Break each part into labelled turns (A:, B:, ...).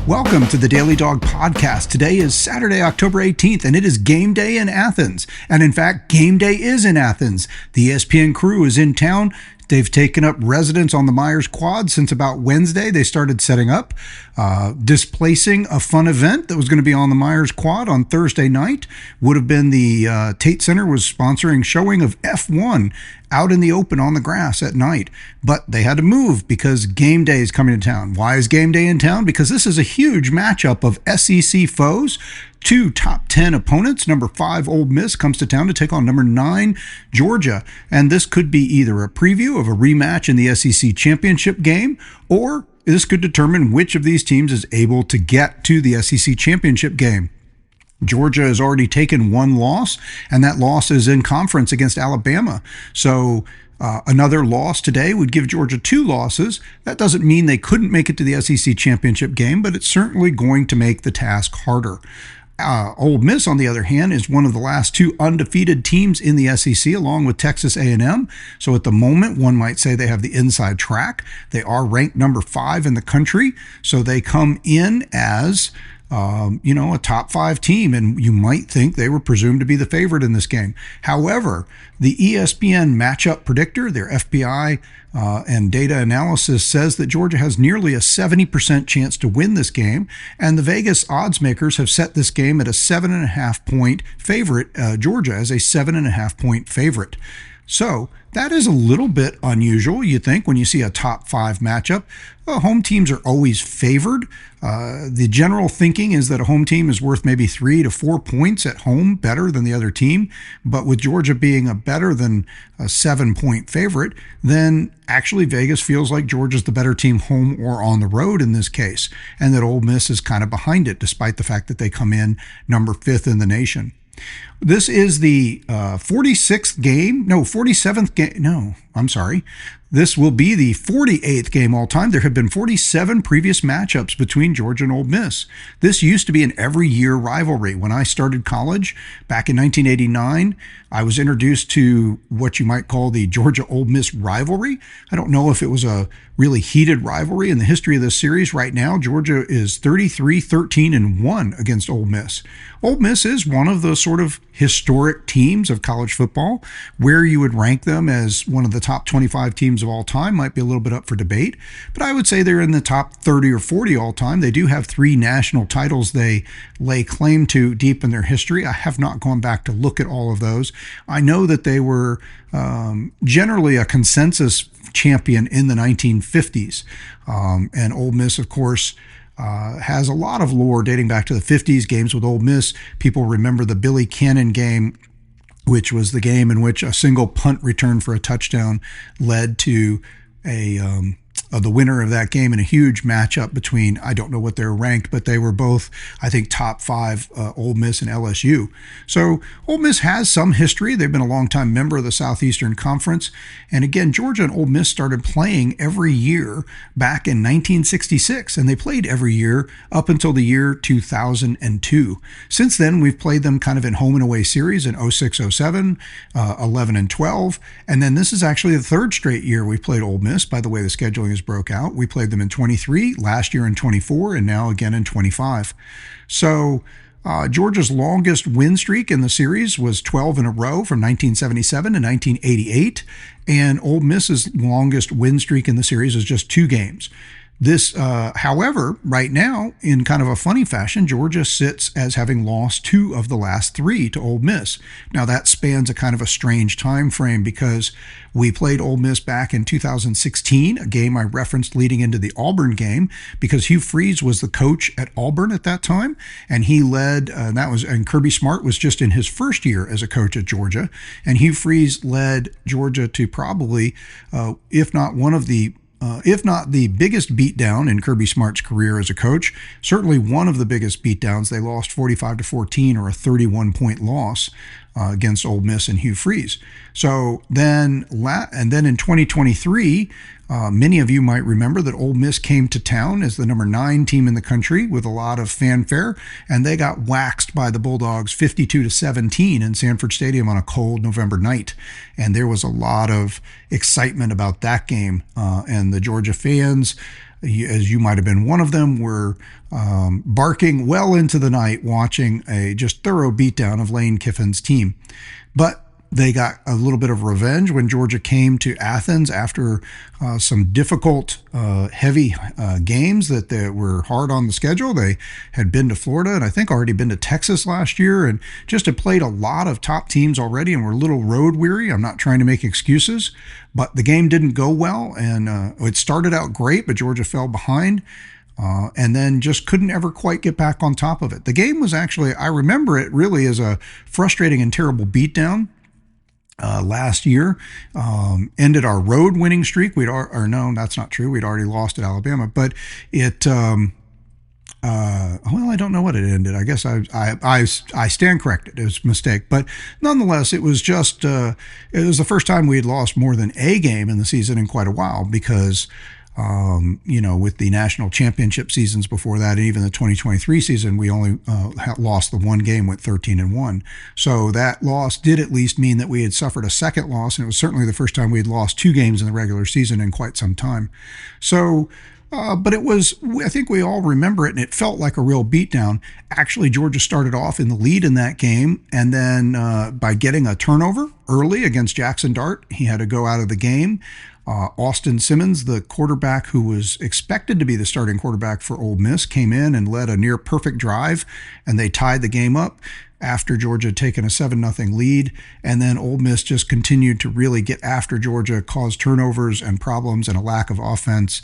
A: Welcome to the Daily Dawg podcast. Today is Saturday, October 18th, and it is game day in Athens. And in fact, game day is in Athens. The ESPN crew is in town. They've taken up residence on the Myers Quad since about Wednesday. They started setting up, displacing a fun event that was going to be on the Myers Quad on Thursday night. Would have been the Tate Center was sponsoring showing of F1 out in the open on the grass at night. But they had to move because game day is coming to town. Why is game day in town? Because this is a huge matchup of SEC foes. Two top 10 opponents. Number 5, Ole Miss, comes to town to take on number 9, Georgia. And this could be either a preview of a rematch in the SEC championship game, or this could determine which of these teams is able to get to the SEC championship game. Georgia has already taken one loss, and that loss is in conference against Alabama. So another loss today would give Georgia 2 losses. That doesn't mean they couldn't make it to the SEC championship game, but it's certainly going to make the task harder. Ole Miss, on the other hand, is one of the last 2 undefeated teams in the SEC, along with Texas A&M. So at the moment, one might say they have the inside track. They are ranked number 5 in the country, so they come in as a top 5 team, and you might think they were presumed to be the favorite in this game. However, the ESPN matchup predictor, their FPI and data analysis, says that Georgia has nearly a 70% chance to win this game, and the Vegas odds makers have set this game at a 7.5 point favorite, Georgia as a 7.5 point favorite. So that is a little bit unusual, you think, when you see a top 5 matchup. Well, home teams are always favored. The general thinking is that a home team is worth maybe 3 to 4 points at home, better than the other team. But with Georgia being a better than a 7-point favorite, then actually Vegas feels like Georgia's the better team home or on the road in this case, and that Ole Miss is kind of behind it, despite the fact that they come in number 5th in the nation. This is the 47th game. This will be the 48th game all time. There have been 47 previous matchups between Georgia and Ole Miss. This used to be an every year rivalry. When I started college back in 1989, I was introduced to what you might call the Georgia-Ole Miss rivalry. I don't know if it was a really heated rivalry in the history of this series. Right now, Georgia is 33-13-1 against Ole Miss. Ole Miss is one of the sort of historic teams of college football. Where you would rank them as one of the top 25 teams of all time might be a little bit up for debate, but I would say they're in the top 30 or 40 all time. They do have 3 national titles they lay claim to deep in their history. I have not gone back to look at all of those. I know that they were generally a consensus champion in the 1950s, and Ole Miss, of course, has a lot of lore dating back to the 50s. Games with Ole Miss, people remember the Billy Cannon game, which was the game in which a single punt return for a touchdown led to the winner of that game in a huge matchup between, I don't know what they're ranked, but they were both, I think, top 5, Ole Miss and LSU. So Ole Miss has some history. They've been a longtime member of the Southeastern Conference. And again, Georgia and Ole Miss started playing every year back in 1966, and they played every year up until the year 2002. Since then, we've played them kind of in home and away series in 06-07, 11 and 12. And then this is actually the 3rd straight year we've played Ole Miss, by the way the scheduling is broke out. We played them in 23, last year in 24, and now again in 25. So Georgia's longest win streak in the series was 12 in a row from 1977 to 1988, and Ole Miss's longest win streak in the series is just 2 games. This, however, right now, in kind of a funny fashion, Georgia sits as having lost 2 of the last 3 to Ole Miss. Now, that spans a kind of a strange time frame because we played Ole Miss back in 2016, a game I referenced leading into the Auburn game, because Hugh Freeze was the coach at Auburn at that time, and he led, and Kirby Smart was just in his first year as a coach at Georgia, and Hugh Freeze led Georgia to probably, if not the biggest beatdown in Kirby Smart's career as a coach, certainly one of the biggest beatdowns. They lost 45-14, or a 31-point loss against Ole Miss and Hugh Freeze. So then in 2023, Many of you might remember that Ole Miss came to town as the number 9 team in the country with a lot of fanfare, and they got waxed by the Bulldogs 52-17 in Sanford Stadium on a cold November night. And there was a lot of excitement about that game, and the Georgia fans, as you might have been one of them, were barking well into the night watching a just thorough beatdown of Lane Kiffin's team. But they got a little bit of revenge when Georgia came to Athens after some difficult, heavy games that were hard on the schedule. They had been to Florida and I think already been to Texas last year, and just had played a lot of top teams already and were a little road weary. I'm not trying to make excuses, but the game didn't go well, and it started out great, but Georgia fell behind. And then just couldn't ever quite get back on top of it. The game was actually, I remember it really as a frustrating and terrible beatdown. Last year, ended our road winning streak. No, that's not true. We'd already lost at Alabama, but it, well, I don't know what it ended. I guess I stand corrected. It was a mistake, but nonetheless, it was just, it was the first time we had lost more than a game in the season in quite a while, because with the national championship seasons before that, and even the 2023 season, we only lost the one game, went 13-1. So that loss did at least mean that we had suffered a second loss, and it was certainly the first time we had lost 2 games in the regular season in quite some time. So, but it was, I think we all remember it, and it felt like a real beatdown. Actually, Georgia started off in the lead in that game, and then by getting a turnover early against Jackson Dart, he had to go out of the game. Austin Simmons, the quarterback who was expected to be the starting quarterback for Ole Miss, came in and led a near perfect drive, and they tied the game up after Georgia had taken a 7-0 lead. And then Ole Miss just continued to really get after Georgia, caused turnovers and problems and a lack of offense.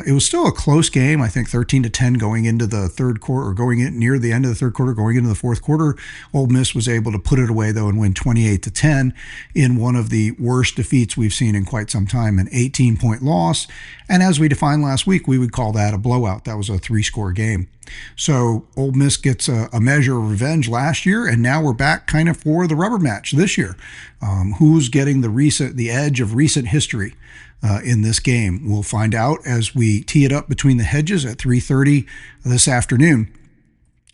A: It was still a close game, I think 13-10 going into the third quarter, or going in near the end of the third quarter, going into the fourth quarter. Ole Miss was able to put it away, though, and win 28-10 in one of the worst defeats we've seen in quite some time, an 18-point loss. And as we defined last week, we would call that a blowout. That was a 3-score game. So Ole Miss gets a measure of revenge last year, and now we're back kind of for the rubber match this year. Who's getting the edge of recent history in this game? We'll find out as we tee it up between the hedges at 3:30 this afternoon.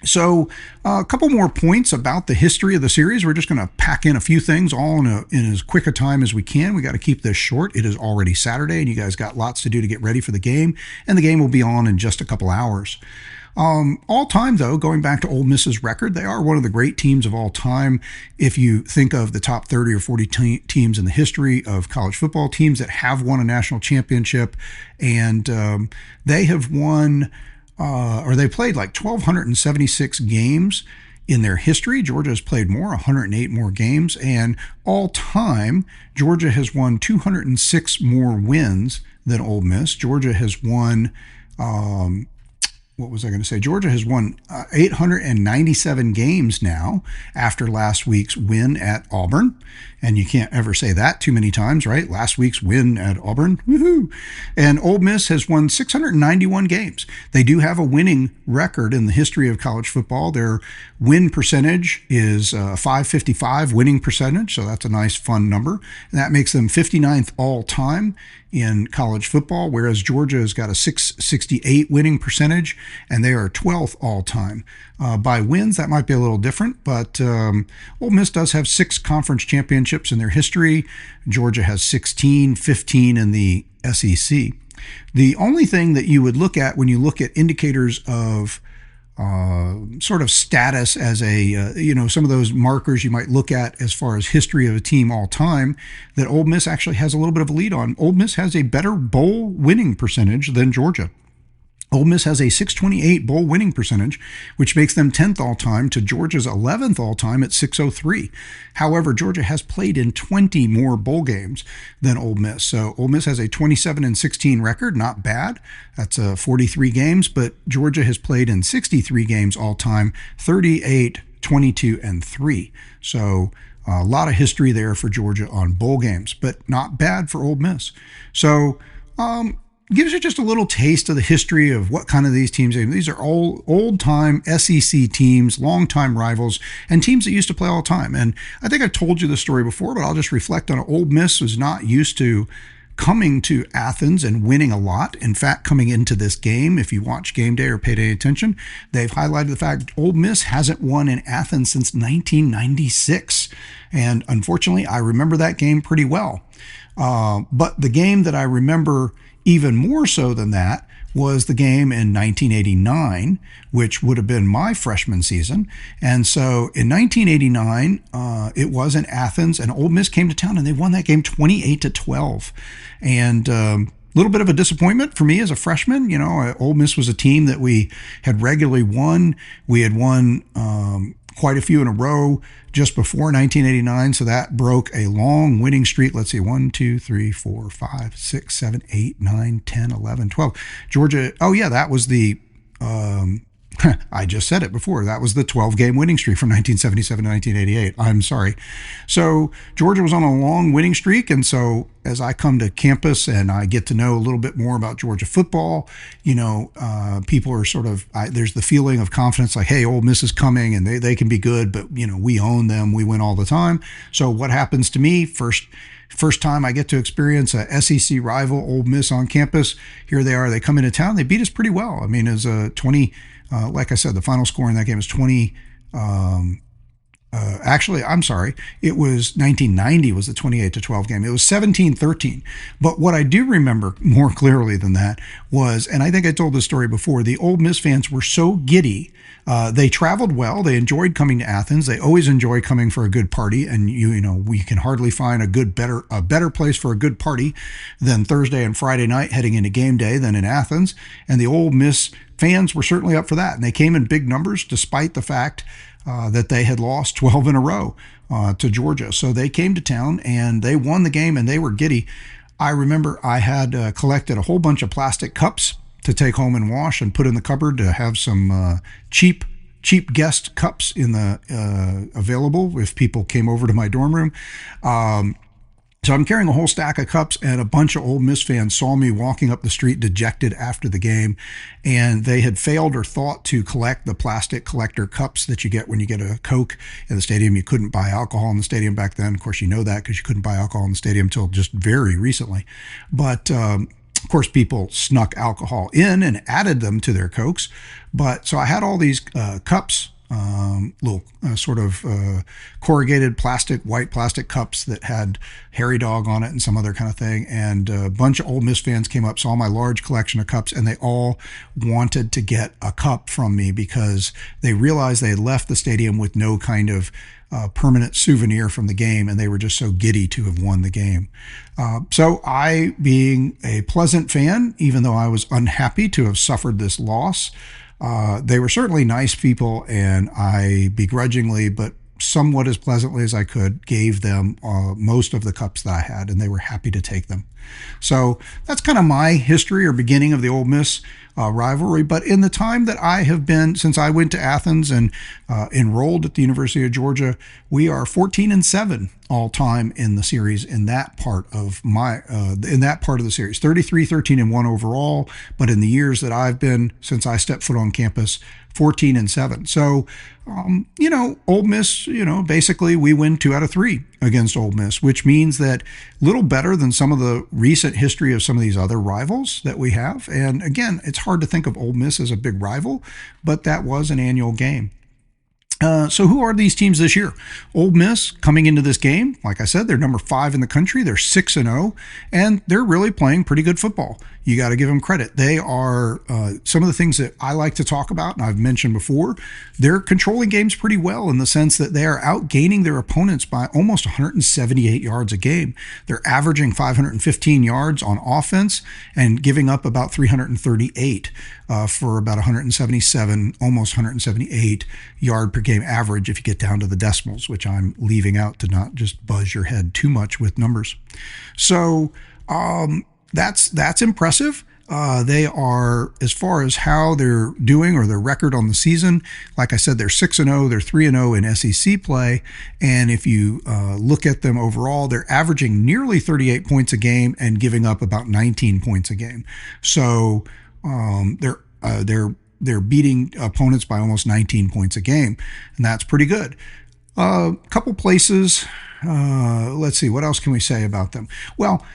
A: So a couple more points about the history of the series. We're just going to pack in a few things all in as quick a time as we can. We got to keep this short. It is already Saturday, and you guys got lots to do to get ready for the game, and the game will be on in just a couple hours. All time, though, going back to Ole Miss's record, they are one of the great teams of all time. If you think of the top 30 or 40 teams in the history of college football, teams that have won a national championship, and they have won, or they played like 1,276 games in their history. Georgia has played more, 108 more games, and all time, Georgia has won 206 more wins than Ole Miss. Georgia has won, Georgia has won 897 games now after last week's win at Auburn. And you can't ever say that too many times, right? Last week's win at Auburn, woohoo! And Ole Miss has won 691 games. They do have a winning record in the history of college football. Their win percentage is 555 winning percentage, so that's a nice, fun number. And that makes them 59th all-time in college football, whereas Georgia has got a 668 winning percentage, and they are 12th all-time. By wins, that might be a little different, but Ole Miss does have 6 conference championships in their history. Georgia has 16, 15 in the SEC. The only thing that you would look at when you look at indicators of sort of status as some of those markers you might look at as far as history of a team all time, that Ole Miss actually has a little bit of a lead on. Ole Miss has a better bowl winning percentage than Georgia. Ole Miss has a 628 bowl winning percentage, which makes them 10th all-time to Georgia's 11th all-time at 603. However, Georgia has played in 20 more bowl games than Ole Miss. So Ole Miss has a 27-16 record, not bad. That's 43 games, but Georgia has played in 63 games all-time, 38, 22, and 3. So a lot of history there for Georgia on bowl games, but not bad for Ole Miss. So, gives you just a little taste of the history of what kind of these teams are. These are old-time SEC teams, long-time rivals, and teams that used to play all the time. And I think I told you this story before, but I'll just reflect on it. Ole Miss was not used to coming to Athens and winning a lot. In fact, coming into this game, if you watch Game Day or paid any attention, they've highlighted the fact Ole Miss hasn't won in Athens since 1996. And unfortunately, I remember that game pretty well. But the game that I remember even more so than that was the game in 1989, which would have been my freshman season. And so in 1989, it was in Athens, and Ole Miss came to town, and they won that game 28-12. And a little bit of a disappointment for me as a freshman. You know, Ole Miss was a team that we had regularly won. We had won quite a few in a row just before 1989, so that broke a long winning streak. Let's see, 1, 2, 3, 4, 5, 6, 7, 8, 9, 10, 11, 12. Georgia, oh yeah, that was the, I just said it before, that was the 12-game winning streak from 1977 to 1988. I'm sorry. So Georgia was on a long winning streak, and so as I come to campus and I get to know a little bit more about Georgia football, you know, people are sort of, there's the feeling of confidence like, hey, Ole Miss is coming and they can be good, but, you know, we own them, we win all the time. So what happens to me, first time I get to experience a SEC rival, Ole Miss, on campus, here they are, they come into town, they beat us pretty well. I mean, as a 20, like I said, the final score in that game was 20, actually, I'm sorry, it was 1990 was the 28-12 game. It was 17-13. But what I do remember more clearly than that was, and I think I told this story before, the Ole Miss fans were so giddy. They traveled well. They enjoyed coming to Athens. They always enjoy coming for a good party. And you know, we can hardly find a better place for a good party than Thursday and Friday night heading into game day than in Athens. And the Ole Miss fans were certainly up for that. And they came in big numbers despite the fact that they had lost 12 in a row to Georgia. So they came to town and they won the game and they were giddy. I remember I had collected a whole bunch of plastic cups to take home and wash and put in the cupboard to have some cheap guest cups in the available if people came over to my dorm room. So I'm carrying a whole stack of cups, and a bunch of Ole Miss fans saw me walking up the street dejected after the game, and they had failed or thought to collect the plastic collector cups that you get when you get a Coke in the stadium. You couldn't buy alcohol in the stadium back then. Of course, you know that because you couldn't buy alcohol in the stadium until just very recently. But of course, people snuck alcohol in and added them to their Cokes. But so I had all these cups, little sort of corrugated white plastic cups that had Harry Dawg on it and some other kind of thing. And a bunch of Ole Miss fans came up, saw my large collection of cups, and they all wanted to get a cup from me because they realized they had left the stadium with no kind of permanent souvenir from the game, and they were just so giddy to have won the game. So I, being a pleasant fan, even though I was unhappy to have suffered this loss, they were certainly nice people, and I begrudgingly, but somewhat as pleasantly as I could, gave them most of the cups that I had, and they were happy to take them. So that's kind of my history or beginning of the Ole Miss rivalry. But in the time that I have been, since I went to Athens and enrolled at the University of Georgia, we are 14-7 all time in the series in that part of the series. 33-13-1 overall, but in the years that I've been since I stepped foot on campus, 14-7. So, you know, Ole Miss, you know, basically we win 2 out of 3 against Ole Miss, which means that a little better than some of the recent history of some of these other rivals that we have. And again, it's hard to think of Ole Miss as a big rival, but that was an annual game. So who are these teams this year? Ole Miss coming into this game, like I said, they're number 5 in the country. They're 6-0, and they're really playing pretty good football. You got to give them credit. They are some of the things that I like to talk about, and I've mentioned before. They're controlling games pretty well in the sense that they are outgaining their opponents by almost 178 yards a game. They're averaging 515 yards on offense and giving up about 338 for about 177, almost 178 yard per game average if you get down to the decimals, which I'm leaving out to not just buzz your head too much with numbers. So that's impressive. They are, as far as how they're doing or their record on the season, like I said, they're 6-0, they're 3-0 in SEC play. And if you look at them overall, they're averaging nearly 38 points a game and giving up about 19 points a game. So they're beating opponents by almost 19 points a game, and that's pretty good. A couple places, let's see, what else can we say about them? Well,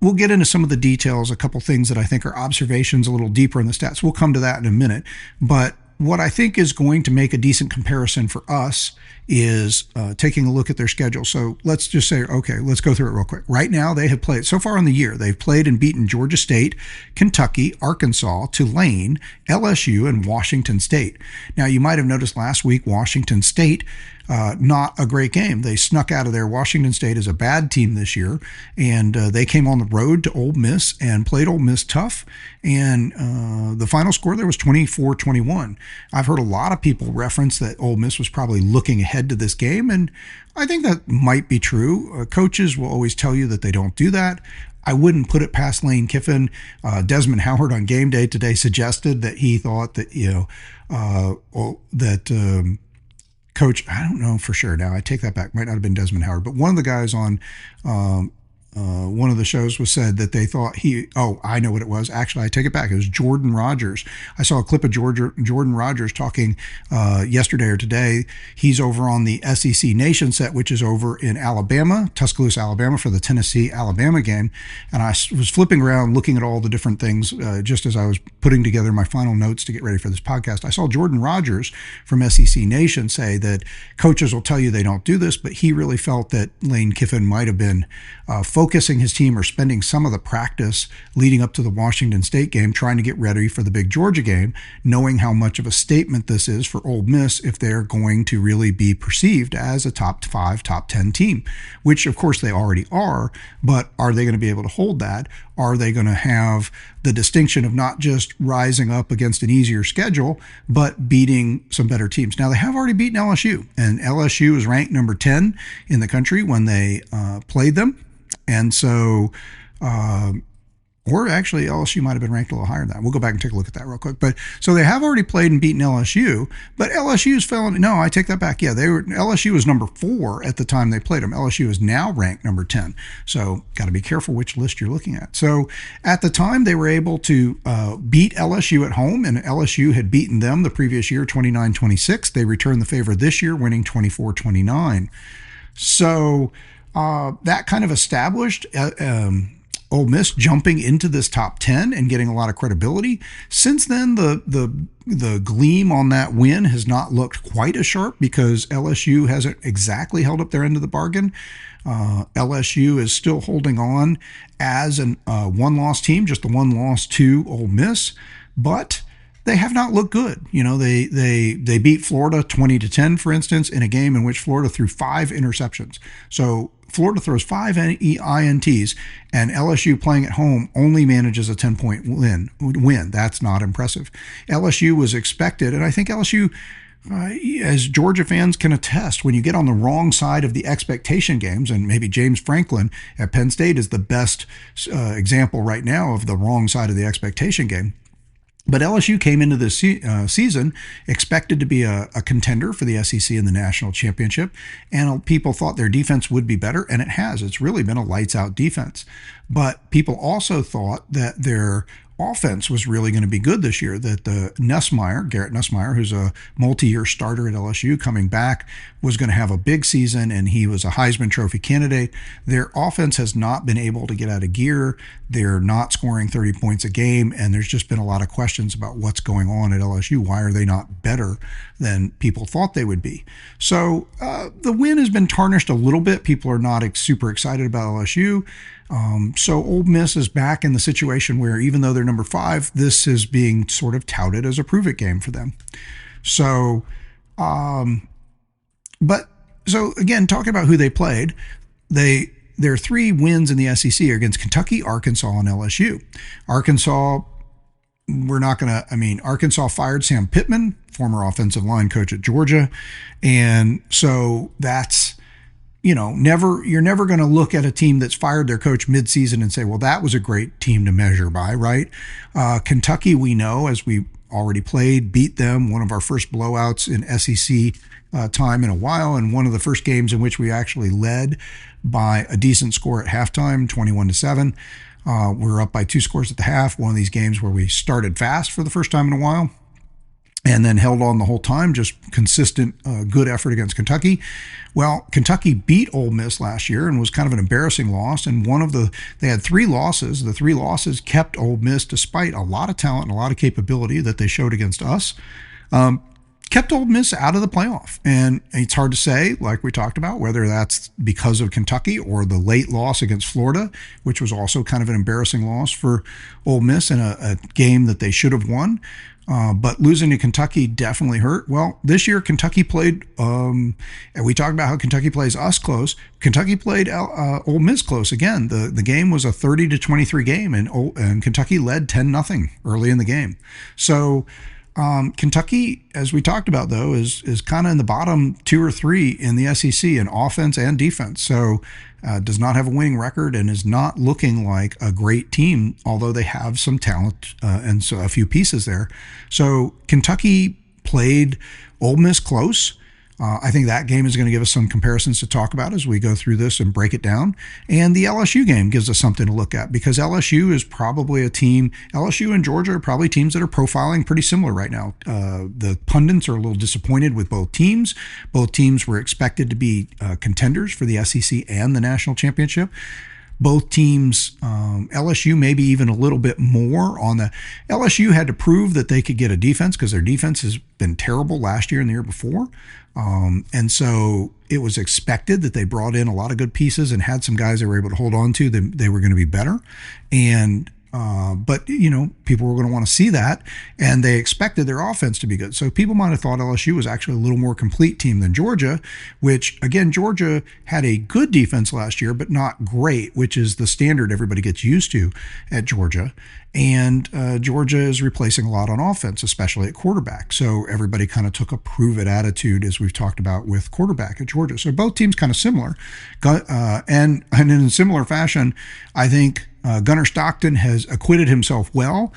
A: we'll get into some of the details, a couple things that I think are observations a little deeper in the stats. We'll come to that in a minute. But what I think is going to make a decent comparison for us is taking a look at their schedule. So let's just say, okay, let's go through it real quick. Right now, they have played, so far in the year, they've played and beaten Georgia State, Kentucky, Arkansas, Tulane, LSU, and Washington State. Now, you might have noticed last week, Washington State, not a great game. They snuck out of there. Washington State is a bad team this year, and they came on the road to Ole Miss and played Ole Miss tough, and the final score there was 24-21. I've heard a lot of people reference that Ole Miss was probably looking ahead to this game, and I think that might be true. Coaches will always tell you that they don't do that. I wouldn't put it past Lane Kiffin. Desmond Howard on Game Day today suggested that he thought that, Coach, I don't know for sure now. I take that back. Might not have been Desmond Howard, but one of the guys on one of the shows was said that they thought I know what it was. Actually, I take it back. It was Jordan Rogers. I saw a clip of Jordan Rogers talking yesterday or today. He's over on the SEC Nation set, which is over in Alabama, Tuscaloosa, Alabama, for the Tennessee-Alabama game. And I was flipping around looking at all the different things just as I was putting together my final notes to get ready for this podcast. I saw Jordan Rogers from SEC Nation say that coaches will tell you they don't do this, but he really felt that Lane Kiffin might have been focusing his team or spending some of the practice leading up to the Washington State game trying to get ready for the big Georgia game, knowing how much of a statement this is for Ole Miss if they're going to really be perceived as a top 5, top 10 team, which of course they already are, but are they going to be able to hold that? Are they going to have the distinction of not just rising up against an easier schedule, but beating some better teams? Now, they have already beaten LSU, and LSU is ranked number 10 in the country when they played them. And so, or actually LSU might have been ranked a little higher than that. We'll go back and take a look at that real quick. But so they have already played and beaten LSU, but LSU's failing. No, I take that back. Yeah, LSU was number 4 at the time they played them. LSU is now ranked number 10. So got to be careful which list you're looking at. So at the time they were able to beat LSU at home, and LSU had beaten them the previous year, 29-26. They returned the favor this year, winning 24-29. So that kind of established Ole Miss jumping into this top 10 and getting a lot of credibility. Since then, the gleam on that win has not looked quite as sharp because LSU hasn't exactly held up their end of the bargain. LSU is still holding on as a one-loss team, just the one loss to Ole Miss, but they have not looked good. You know, they beat Florida 20-10, for instance, in a game in which Florida threw 5 interceptions. So Florida throws 5 INTs, and LSU playing at home only manages a 10-point win. That's not impressive. LSU was expected, and I think LSU, as Georgia fans can attest, when you get on the wrong side of the expectation games, and maybe James Franklin at Penn State is the best example right now of the wrong side of the expectation game. But LSU came into this season expected to be a contender for the SEC in the national championship, and people thought their defense would be better, and it has. It's really been a lights-out defense. But people also thought that their offense was really going to be good this year, that Garrett Nussmeier, who's a multi-year starter at LSU coming back, was going to have a big season, and he was a Heisman Trophy candidate. Their offense has not been able to get out of gear. They're not scoring 30 points a game, and there's just been a lot of questions about what's going on at LSU. Why are they not better than people thought they would be? So the win has been tarnished a little bit. People are not super excited about LSU. So Ole Miss is back in the situation where even though they're number 5, this is being sort of touted as a prove-it game for them. So, so again, talking about who they played, their 3 wins in the SEC are against Kentucky, Arkansas, and LSU. Arkansas fired Sam Pittman, former offensive line coach at Georgia. And so that's, you're never going to look at a team that's fired their coach midseason and say, well, that was a great team to measure by, right? Kentucky, we know, as we already played, beat them, one of our first blowouts in SEC time in a while, and one of the first games in which we actually led by a decent score at halftime, 21-7. We were up by 2 scores at the half, one of these games where we started fast for the first time in a while. and then held on the whole time, just consistent, good effort against Kentucky. Well, Kentucky beat Ole Miss last year and was kind of an embarrassing loss. And they had 3 losses. The 3 losses kept Ole Miss, despite a lot of talent and a lot of capability that they showed against us, kept Ole Miss out of the playoff. And it's hard to say, like we talked about, whether that's because of Kentucky or the late loss against Florida, which was also kind of an embarrassing loss for Ole Miss in a game that they should have won. But losing to Kentucky definitely hurt. Well, this year Kentucky played, and we talked about how Kentucky plays us close. Kentucky played Ole Miss close again. The game was a 30-23 game, and Kentucky led 10-0 early in the game. So Kentucky, as we talked about, though, is kind of in the bottom 2 or 3 in the SEC in offense and defense. So does not have a winning record and is not looking like a great team, although they have some talent and so a few pieces there. So Kentucky played Ole Miss close. I think that game is going to give us some comparisons to talk about as we go through this and break it down. And the LSU game gives us something to look at, because LSU is probably a team, LSU and Georgia are probably teams that are profiling pretty similar right now. The pundits are a little disappointed with both teams. Both teams were expected to be contenders for the SEC and the national championship. Both teams, LSU maybe even a little bit more on the LSU had to prove that they could get a defense, because their defense has been terrible last year and the year before. And so it was expected that they brought in a lot of good pieces and had some guys they were able to hold on to. They were going to be better. But people were going to want to see that, and they expected their offense to be good. So people might have thought LSU was actually a little more complete team than Georgia, which, again, Georgia had a good defense last year, but not great, which is the standard everybody gets used to at Georgia. And Georgia is replacing a lot on offense, especially at quarterback. So everybody kind of took a prove-it attitude, as we've talked about with quarterback at Georgia. So both teams kind of similar. And in a similar fashion, I think Gunnar Stockton has acquitted himself well.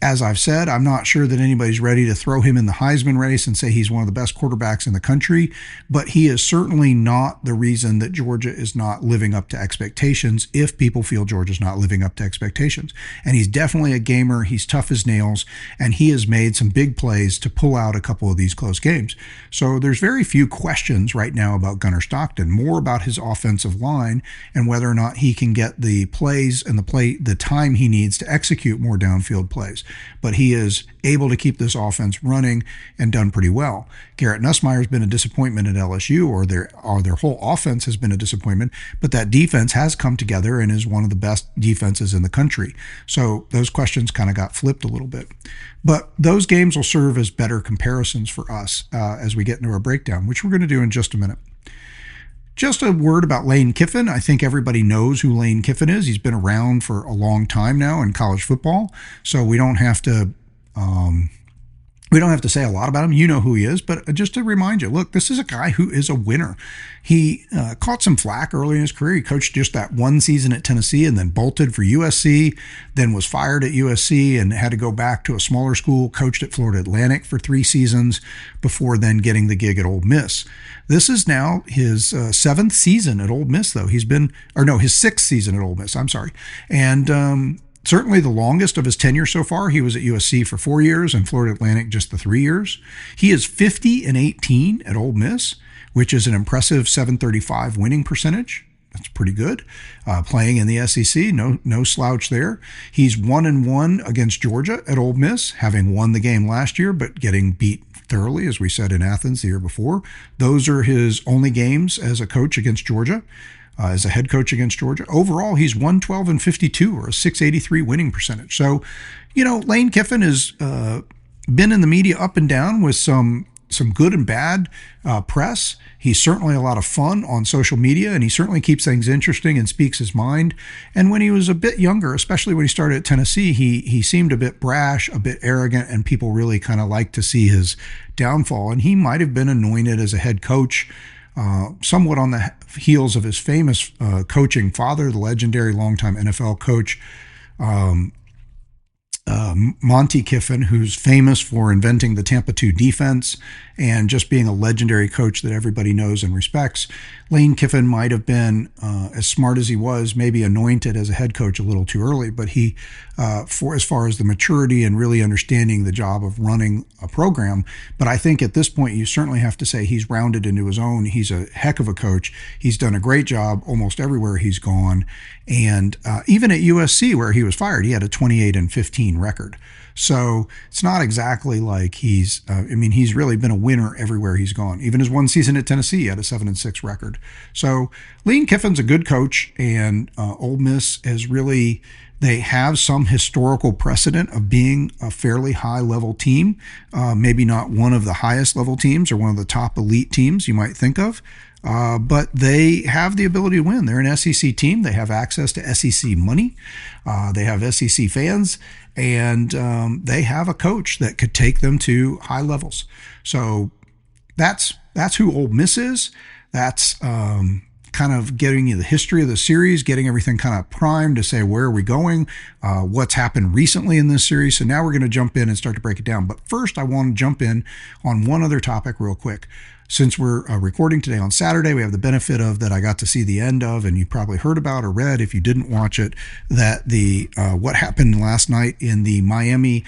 A: As I've said, I'm not sure that anybody's ready to throw him in the Heisman race and say he's one of the best quarterbacks in the country, but he is certainly not the reason that Georgia is not living up to expectations, if people feel Georgia's not living up to expectations. And he's definitely a gamer. He's tough as nails, and he has made some big plays to pull out a couple of these close games. So there's very few questions right now about Gunnar Stockton, more about his offensive line and whether or not he can get the plays and the time he needs to execute more downfield plays. But he is able to keep this offense running and done pretty well. Garrett Nussmeier has been a disappointment at LSU, or their whole offense has been a disappointment, but that defense has come together and is one of the best defenses in the country. So those questions kind of got flipped a little bit. But those games will serve as better comparisons for us as we get into our breakdown, which we're going to do in just a minute. Just a word about Lane Kiffin. I think everybody knows who Lane Kiffin is. He's been around for a long time now in college football, so we don't have to say a lot about him. You know who he is, but just to remind you, look, this is a guy who is a winner. He caught some flack early in his career. He coached just that one season at Tennessee and then bolted for USC, then was fired at USC and had to go back to a smaller school, coached at Florida Atlantic for 3 seasons before then getting the gig at Ole Miss. This is now his 7th season at Ole Miss, though. His 6th season at Ole Miss, I'm sorry. And certainly the longest of his tenure so far. He was at USC for 4 years and Florida Atlantic just the 3 years. He is 50-18 at Ole Miss, which is an impressive .735 winning percentage. That's pretty good. Playing in the SEC, no slouch there. He's 1-1 against Georgia at Ole Miss, having won the game last year, but getting beat thoroughly, as we said, in Athens the year before. Those are his only games as a coach against Georgia. As a head coach against Georgia. Overall, he's 112-52, or a .683 winning percentage. So, Lane Kiffin has been in the media up and down with some good and bad press. He's certainly a lot of fun on social media, and he certainly keeps things interesting and speaks his mind. And when he was a bit younger, especially when he started at Tennessee, he seemed a bit brash, a bit arrogant, and people really kind of liked to see his downfall. And he might have been anointed as a head coach somewhat on the heels of his famous coaching father, the legendary longtime NFL coach Monty Kiffin, who's famous for inventing the Tampa 2 defense and just being a legendary coach that everybody knows and respects. Lane Kiffin might have been, as smart as he was, maybe anointed as a head coach a little too early, but he, for as far as the maturity and really understanding the job of running a program, but I think at this point you certainly have to say he's rounded into his own. He's a heck of a coach. He's done a great job almost everywhere he's gone, and even at USC where he was fired, he had a 28-15 record. So it's not exactly like he's really been a winner everywhere he's gone. Even his one season at Tennessee, he had a 7-6 record. So Lane Kiffin's a good coach, and Ole Miss has really, they have some historical precedent of being a fairly high level team. Maybe not one of the highest level teams or one of the top elite teams you might think of. But they have the ability to win. They're an SEC team. They have access to SEC money. They have SEC fans, and they have a coach that could take them to high levels. So that's who Ole Miss is. That's kind of getting you the history of the series, getting everything kind of primed to say, where are we going? What's happened recently in this series? So now we're going to jump in and start to break it down. But first, I want to jump in on one other topic real quick. Since we're recording today on Saturday, we have the benefit of that I got to see the end of, and you probably heard about or read if you didn't watch it, that the what happened last night in the Miami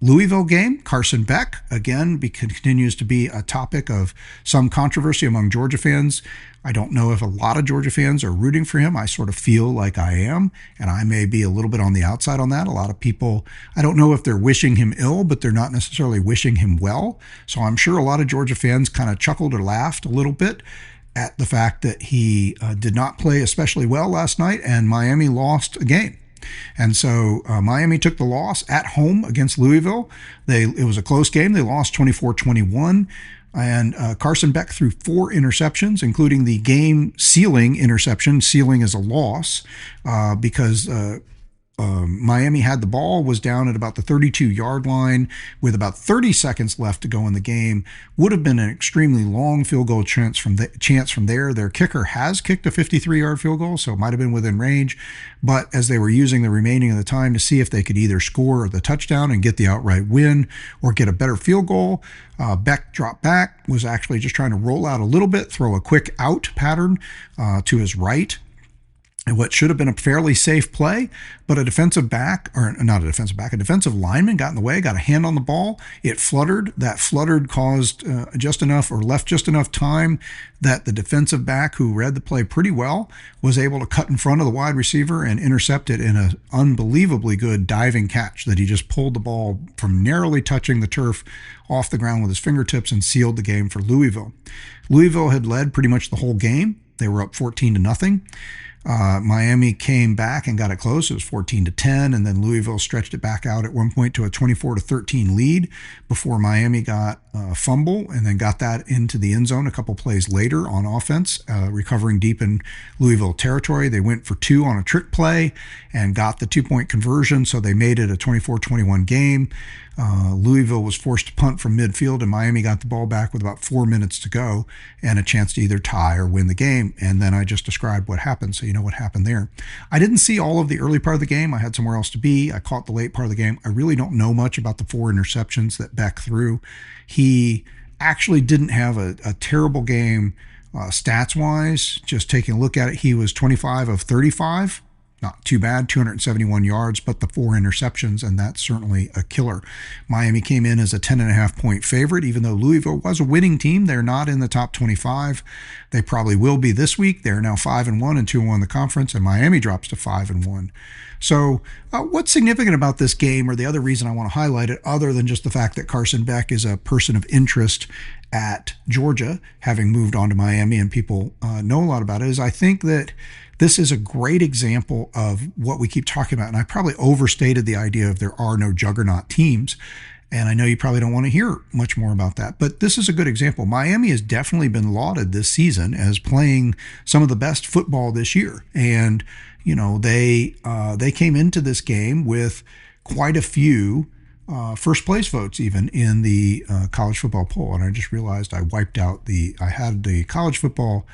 A: Louisville game. Carson Beck, again, continues to be a topic of some controversy among Georgia fans. I don't know if a lot of Georgia fans are rooting for him. I sort of feel like I am, and I may be a little bit on the outside on that. A lot of people, I don't know if they're wishing him ill, but they're not necessarily wishing him well. So I'm sure a lot of Georgia fans kind of chuckled or laughed a little bit at the fact that he did not play especially well last night, and Miami lost a game. And so Miami took the loss at home against Louisville. It was a close game. They lost 24-21. And Carson Beck threw 4 interceptions, including the game-sealing interception. Sealing is a loss because Miami had the ball, was down at about the 32-yard line with about 30 seconds left to go in the game. Would have been an extremely long field goal chance from there. Their kicker has kicked a 53-yard field goal, so it might have been within range. But as they were using the remaining of the time to see if they could either score the touchdown and get the outright win or get a better field goal, Beck dropped back, was actually just trying to roll out a little bit, throw a quick out pattern to his right. What should have been a fairly safe play, but a defensive lineman got in the way, got a hand on the ball. It fluttered. That fluttered caused just enough time that the defensive back, who read the play pretty well, was able to cut in front of the wide receiver and intercept it in an unbelievably good diving catch that he just pulled the ball from narrowly touching the turf off the ground with his fingertips and sealed the game for Louisville. Louisville had led pretty much the whole game. They were up 14-0. Miami came back and got it close. It was 14-10, and then Louisville stretched it back out at one point to a 24-13 lead before Miami got a fumble and then got that into the end zone a couple plays later on offense, recovering deep in Louisville territory. They went for 2 on a trick play and got the 2-point conversion, so they made it a 24-21 game. Louisville was forced to punt from midfield, and Miami got the ball back with about 4 minutes to go and a chance to either tie or win the game. And then I just described what happened, so you know what happened there. I didn't see all of the early part of the game. I had somewhere else to be. I caught the late part of the game. I really don't know much about the 4 interceptions that Beck threw. He actually didn't have a terrible game stats-wise. Just taking a look at it, he was 25 of 35. Not too bad, 271 yards, but the 4 interceptions, and that's certainly a killer. Miami came in as a 10.5-point favorite, even though Louisville was a winning team. They're not in the top 25. They probably will be this week. They're now 5-1 and 2-1 in the conference, and Miami drops to 5-1. So what's significant about this game, or the other reason I want to highlight it, other than just the fact that Carson Beck is a person of interest at Georgia, having moved on to Miami, and people know a lot about it, is I think that this is a great example of what we keep talking about. And I probably overstated the idea of there are no juggernaut teams. And I know you probably don't want to hear much more about that, but this is a good example. Miami has definitely been lauded this season as playing some of the best football this year. And, you know, they came into this game with quite a few first place votes even in the college football poll. And I just realized I had the college football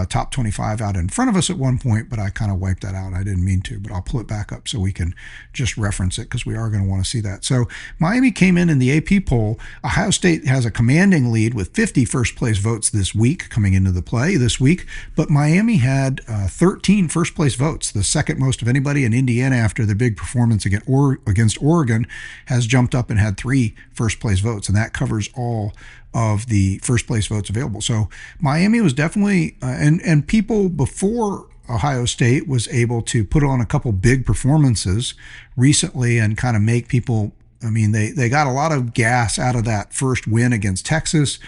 A: top 25 out in front of us at one point, but I kind of wiped that out. I didn't mean to, but I'll pull it back up so we can just reference it because we are going to want to see that. So Miami came in the AP poll. Ohio State has a commanding lead with 50 first place votes this week coming into the play this week, but Miami had 13 first place votes, the second most of anybody. In Indiana, after the big performance against Oregon, has jumped up and had 3 first place votes, and that covers all of the first place votes available. So Miami was definitely, and people before Ohio State was able to put on a couple big performances recently and kind of make people, I mean, they got a lot of gas out of that first win against Texas.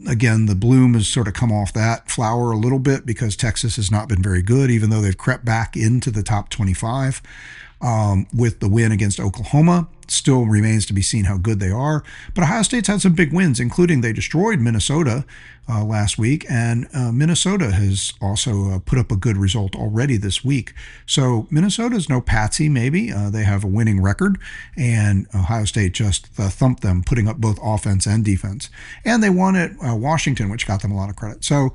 A: Again, the bloom has sort of come off that flower a little bit because Texas has not been very good, even though they've crept back into the top 25 with the win against Oklahoma. Still remains to be seen how good they are. But Ohio State's had some big wins, including they destroyed Minnesota last week, and Minnesota has also put up a good result already this week. So Minnesota's no patsy, maybe. They have a winning record, and Ohio State just thumped them, putting up both offense and defense. And they won at Washington, which got them a lot of credit. So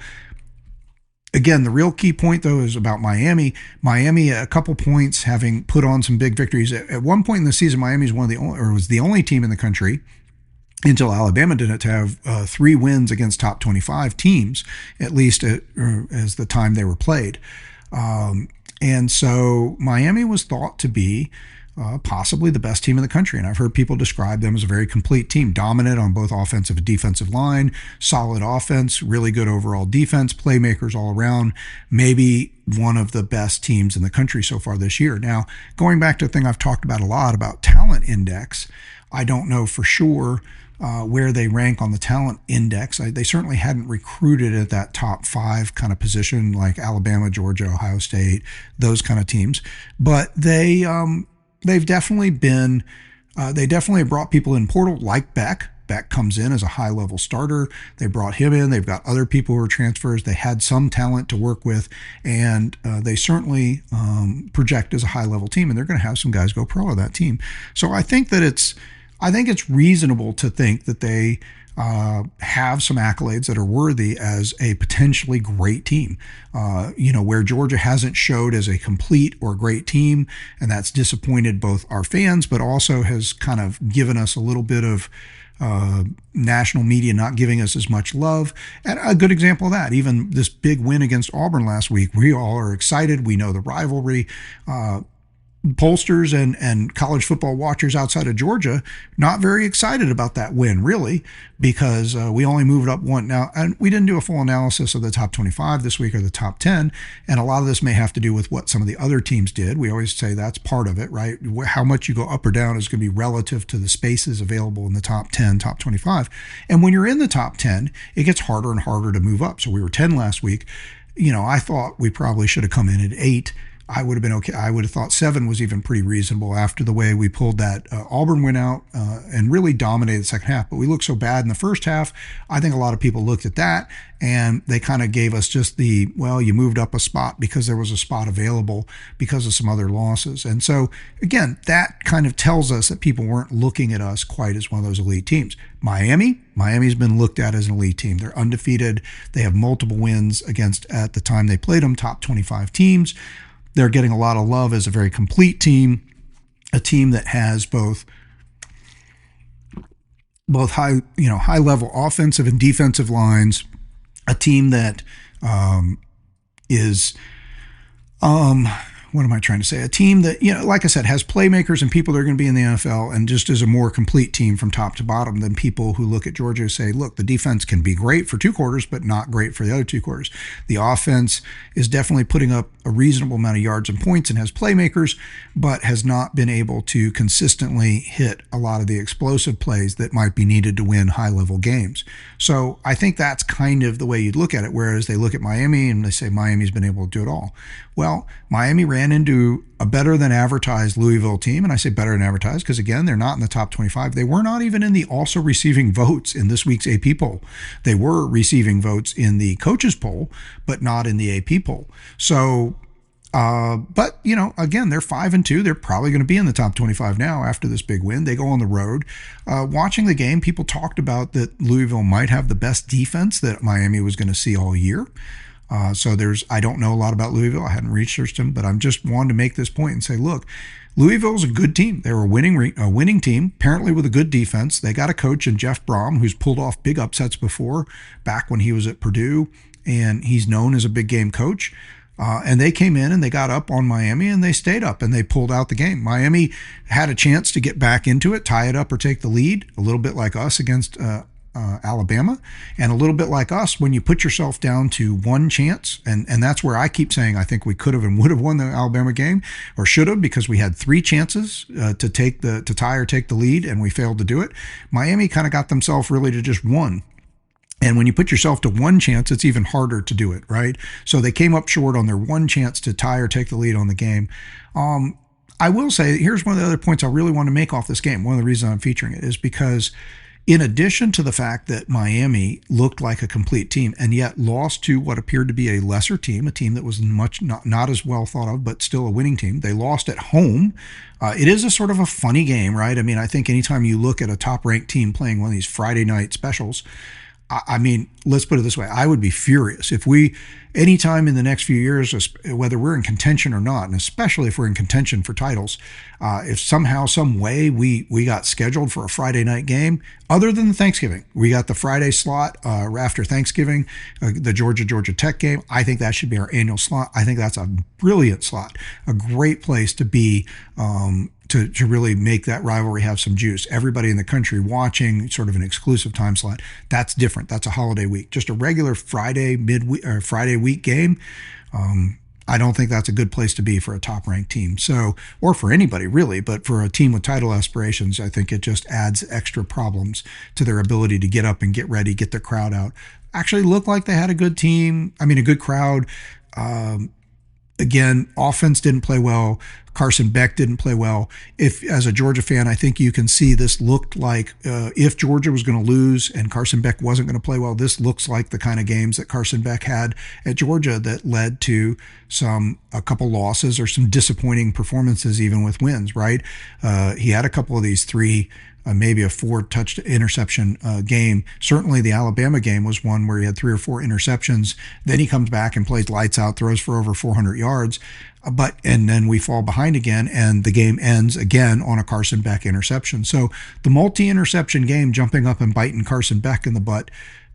A: again, the real key point, though, is about Miami. Miami, a couple points, having put on some big victories. At one point in the season, Miami was the only team in the country until Alabama did it to have 3 wins against top 25 teams, at least as the time they were played. And so Miami was thought to be possibly the best team in the country. And I've heard people describe them as a very complete team, dominant on both offensive and defensive line, solid offense, really good overall defense, playmakers all around, maybe one of the best teams in the country so far this year. Now, going back to the thing I've talked about a lot about talent index, I don't know for sure where they rank on the talent index. They certainly hadn't recruited at that top 5 kind of position like Alabama, Georgia, Ohio State, those kind of teams. But they've definitely been, they definitely brought people in portal like Beck. Beck comes in as a high-level starter. They brought him in. They've got other people who are transfers. They had some talent to work with, and they certainly project as a high-level team, and they're going to have some guys go pro on that team. So I think it's reasonable to think that they have some accolades that are worthy as a potentially great team. Where Georgia hasn't showed as a complete or great team, and that's disappointed both our fans, but also has kind of given us a little bit of national media not giving us as much love. And a good example of that, even this big win against Auburn last week, we all are excited. We know the rivalry. Pollsters and college football watchers outside of Georgia not very excited about that win, really, because we only moved up one. Now, and we didn't do a full analysis of the top 25 this week or the top 10, and a lot of this may have to do with what some of the other teams did. We always say that's part of it, right? How much you go up or down is going to be relative to the spaces available in the top 10, top 25. And when you're in the top 10, it gets harder and harder to move up. So we were 10 last week. I thought we probably should have come in at 8. I would have been okay. I would have thought 7 was even pretty reasonable after the way we pulled that Auburn win out and really dominated the second half. But we looked so bad in the first half. I think a lot of people looked at that and they kind of gave us just you moved up a spot because there was a spot available because of some other losses. And so, again, that kind of tells us that people weren't looking at us quite as one of those elite teams. Miami's been looked at as an elite team. They're undefeated. They have multiple wins against, at the time they played them, top 25 teams. They're getting a lot of love as a very complete team, a team that has both high level offensive and defensive lines, a team that is what am I trying to say? A team that, like I said, has playmakers and people that are going to be in the NFL and just is a more complete team from top to bottom than people who look at Georgia and say, look, the defense can be great for 2 quarters, but not great for the other 2 quarters. The offense is definitely putting up a reasonable amount of yards and points and has playmakers, but has not been able to consistently hit a lot of the explosive plays that might be needed to win high-level games. So I think that's kind of the way you'd look at it, whereas they look at Miami and they say Miami's been able to do it all. Well, Miami ran into a better than advertised Louisville team, and I say better than advertised because, again, they're not in the top 25. They were not even in the also receiving votes in this week's AP poll. They were receiving votes in the coaches poll, but not in the AP poll. So, but, again, they're 5-2. They're probably going to be in the top 25 now after this big win. They go on the road. Watching the game, people talked about that Louisville might have the best defense that Miami was going to see all year. So I don't know a lot about Louisville. I hadn't researched them, but I'm just wanting to make this point and say, look, Louisville's a good team. They're a winning team, apparently with a good defense. They got a coach in Jeff Brom who's pulled off big upsets before, back when he was at Purdue, and he's known as a big game coach. And they came in and they got up on Miami and they stayed up and they pulled out the game. Miami had a chance to get back into it, tie it up or take the lead, a little bit like us against Alabama, and a little bit like us when you put yourself down to one chance. And that's where I keep saying I think we could have and would have won the Alabama game, or should have, because we had three chances to tie or take the lead and we failed to do it. Miami kind of got themselves really to just one. And when you put yourself to one chance, it's even harder to do it, right? So they came up short on their one chance to tie or take the lead on the game. I will say, here's one of the other points I really want to make off this game. One of the reasons I'm featuring it is because in addition to the fact that Miami looked like a complete team and yet lost to what appeared to be a lesser team, a team that was not as well thought of, but still a winning team. They lost at home. It is a sort of a funny game, right? I mean, I think anytime you look at a top-ranked team playing one of these Friday night specials, I mean, let's put it this way. I would be furious if anytime in the next few years, whether we're in contention or not, and especially if we're in contention for titles, if somehow, some way we got scheduled for a Friday night game, other than Thanksgiving, we got the Friday slot after Thanksgiving, the Georgia Tech game. I think that should be our annual slot. I think that's a brilliant slot, a great place to be, to really make that rivalry have some juice. Everybody in the country watching, sort of an exclusive time slot. That's different. That's a holiday week. Just a regular Friday week game. I don't think that's a good place to be for a top-ranked team. So, or for anybody really, but for a team with title aspirations, I think it just adds extra problems to their ability to get up and get ready, get the crowd out. Actually looked like they had a good team. I mean, a good crowd. Again, offense didn't play well. Carson Beck didn't play well. If, as a Georgia fan, I think you can see this looked like if Georgia was going to lose and Carson Beck wasn't going to play well, this looks like the kind of games that Carson Beck had at Georgia that led to a couple losses or some disappointing performances, even with wins, right? He had a couple of these maybe a 4-touch interception game. Certainly the Alabama game was one where he had 3 or 4 interceptions. Then he comes back and plays lights out, throws for over 400 yards. And then we fall behind again, and the game ends again on a Carson Beck interception. So the multi-interception game, jumping up and biting Carson Beck in the butt,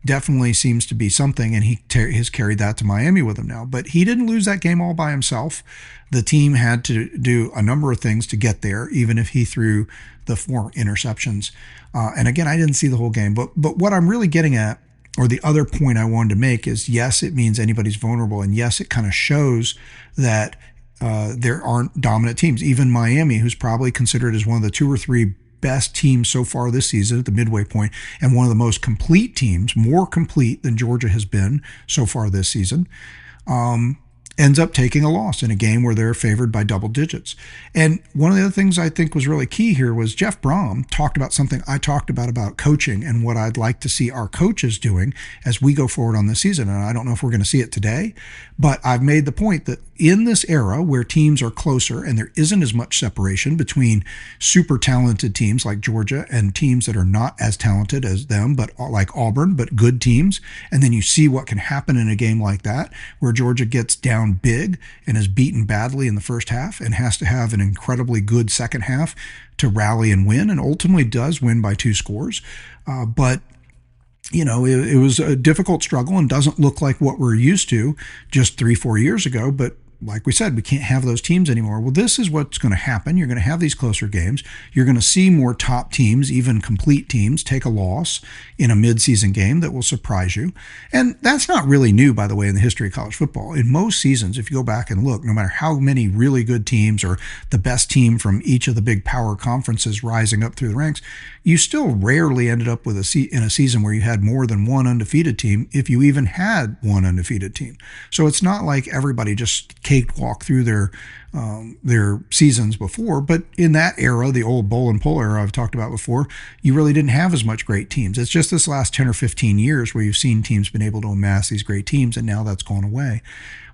A: definitely seems to be something, and he has carried that to Miami with him now. But he didn't lose that game all by himself. The team had to do a number of things to get there, even if he threw the 4 interceptions. And again, I didn't see the whole game. But what I'm really getting at, or the other point I wanted to make, is yes, it means anybody's vulnerable, and yes, it kind of shows that there aren't dominant teams. Even Miami, who's probably considered as one of the 2 or 3 best teams so far this season at the midway point, and one of the most complete teams, more complete than Georgia has been so far this season, ends up taking a loss in a game where they're favored by double digits. And one of the other things I think was really key here was Jeff Brom talked about something I talked about coaching and what I'd like to see our coaches doing as we go forward on this season. And I don't know if we're going to see it today, but I've made the point that in this era where teams are closer and there isn't as much separation between super talented teams like Georgia and teams that are not as talented as them, but like Auburn, but good teams, and then you see what can happen in a game like that where Georgia gets down big and is beaten badly in the first half and has to have an incredibly good second half to rally and win, and ultimately does win by 2 scores. But you know, it was a difficult struggle and doesn't look like what we're used to just 3-4 years ago. But like we said, we can't have those teams anymore. Well, this is what's going to happen. You're going to have these closer games. You're going to see more top teams, even complete teams, take a loss in a midseason game that will surprise you. And that's not really new, by the way, in the history of college football. In most seasons, if you go back and look, no matter how many really good teams or the best team from each of the big power conferences rising up through the ranks, you still rarely ended up with in a season where you had more than one undefeated team, if you even had one undefeated team. So it's not like everybody just cakewalk through their seasons before, but in that era, the old bowl and pull era I've talked about before, you really didn't have as much great teams. It's just this last 10 or 15 years where you've seen teams been able to amass these great teams, and now that's gone away.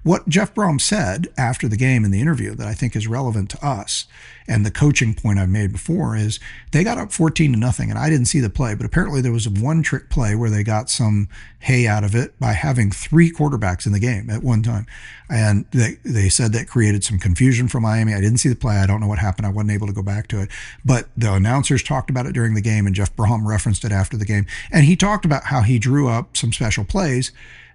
A: What Jeff Brom said after the game in the interview that I think is relevant to us, and the coaching point I've made before, is they got up 14 to nothing, and I didn't see the play, but apparently there was one trick play where they got some hay out of it by having three quarterbacks in the game at one time. And they said that created some confusion for Miami. I didn't see the play. I don't know what happened. I wasn't able to go back to it. But the announcers talked about it during the game, and Jeff Brom referenced it after the game. And he talked about how he drew up some special plays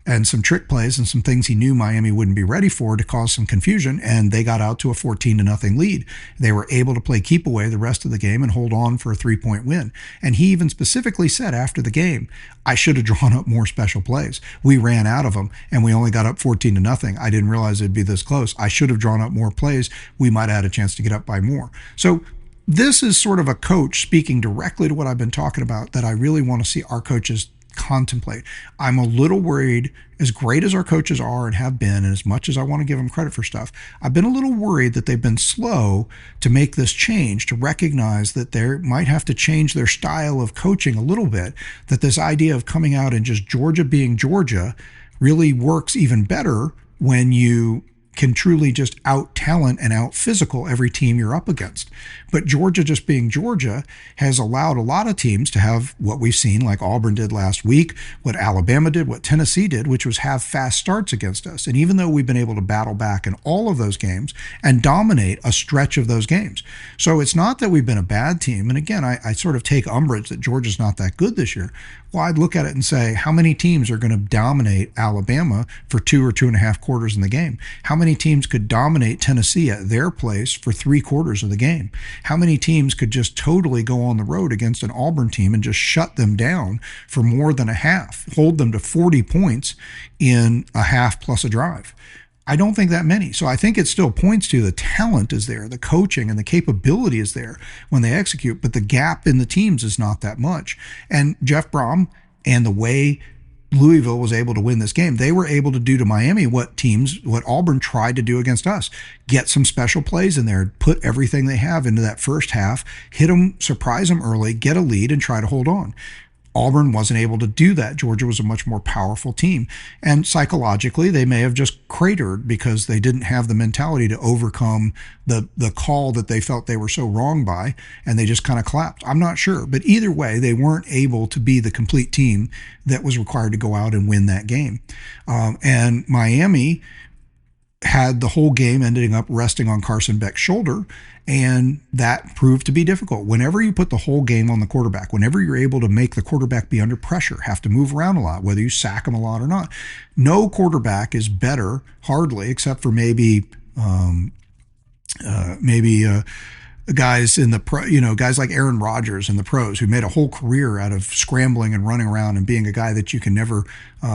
A: and some trick plays and some things he knew Miami wouldn't be ready for to cause some confusion, and they got out to a 14 to nothing lead. They were able to play keep away the rest of the game and hold on for a 3-point win. And he even specifically said after the game, I should have drawn up more special plays. We ran out of them, and we only got up 14 to nothing. I didn't realize it'd be this close. I should have drawn up more plays. We might have had a chance to get up by more. So this is sort of a coach speaking directly to what I've been talking about that I really want to see our coaches contemplate. I'm a little worried, as great as our coaches are and have been, and as much as I want to give them credit for stuff, I've been a little worried that they've been slow to make this change, to recognize that they might have to change their style of coaching a little bit, that this idea of coming out and just Georgia being Georgia really works even better when you can truly just out talent and out physical every team you're up against. But Georgia just being Georgia has allowed a lot of teams to have what we've seen, like Auburn did last week, what Alabama did, what Tennessee did, which was have fast starts against us. And even though we've been able to battle back in all of those games and dominate a stretch of those games. So it's not that we've been a bad team. And again, I sort of take umbrage that Georgia's not that good this year. Well, I'd look at it and say, how many teams are going to dominate Alabama for 2 or 2.5 quarters in the game? How many teams could dominate Tennessee at their place for 3 quarters of the game? How many teams could just totally go on the road against an Auburn team and just shut them down for more than a half, hold them to 40 points in a half plus a drive? I don't think that many. So I think it still points to the talent is there, the coaching and the capability is there when they execute, but the gap in the teams is not that much. And Jeff Brom and the way Louisville was able to win this game, they were able to do to Miami what Auburn tried to do against us. Get some special plays in there, put everything they have into that first half, hit them, surprise them early, get a lead, and try to hold on. Auburn wasn't able to do that. Georgia was a much more powerful team. And psychologically, they may have just cratered because they didn't have the mentality to overcome the call that they felt they were so wrong by, and they just kind of collapsed. I'm not sure. But either way, they weren't able to be the complete team that was required to go out and win that game. And Miami had the whole game ending up resting on Carson Beck's shoulder, and that proved to be difficult. Whenever you put the whole game on the quarterback, whenever you're able to make the quarterback be under pressure, have to move around a lot, whether you sack him a lot or not, no quarterback is better, hardly, except for maybe guys in the pro, guys like Aaron Rodgers in the pros who made a whole career out of scrambling and running around and being a guy that you can never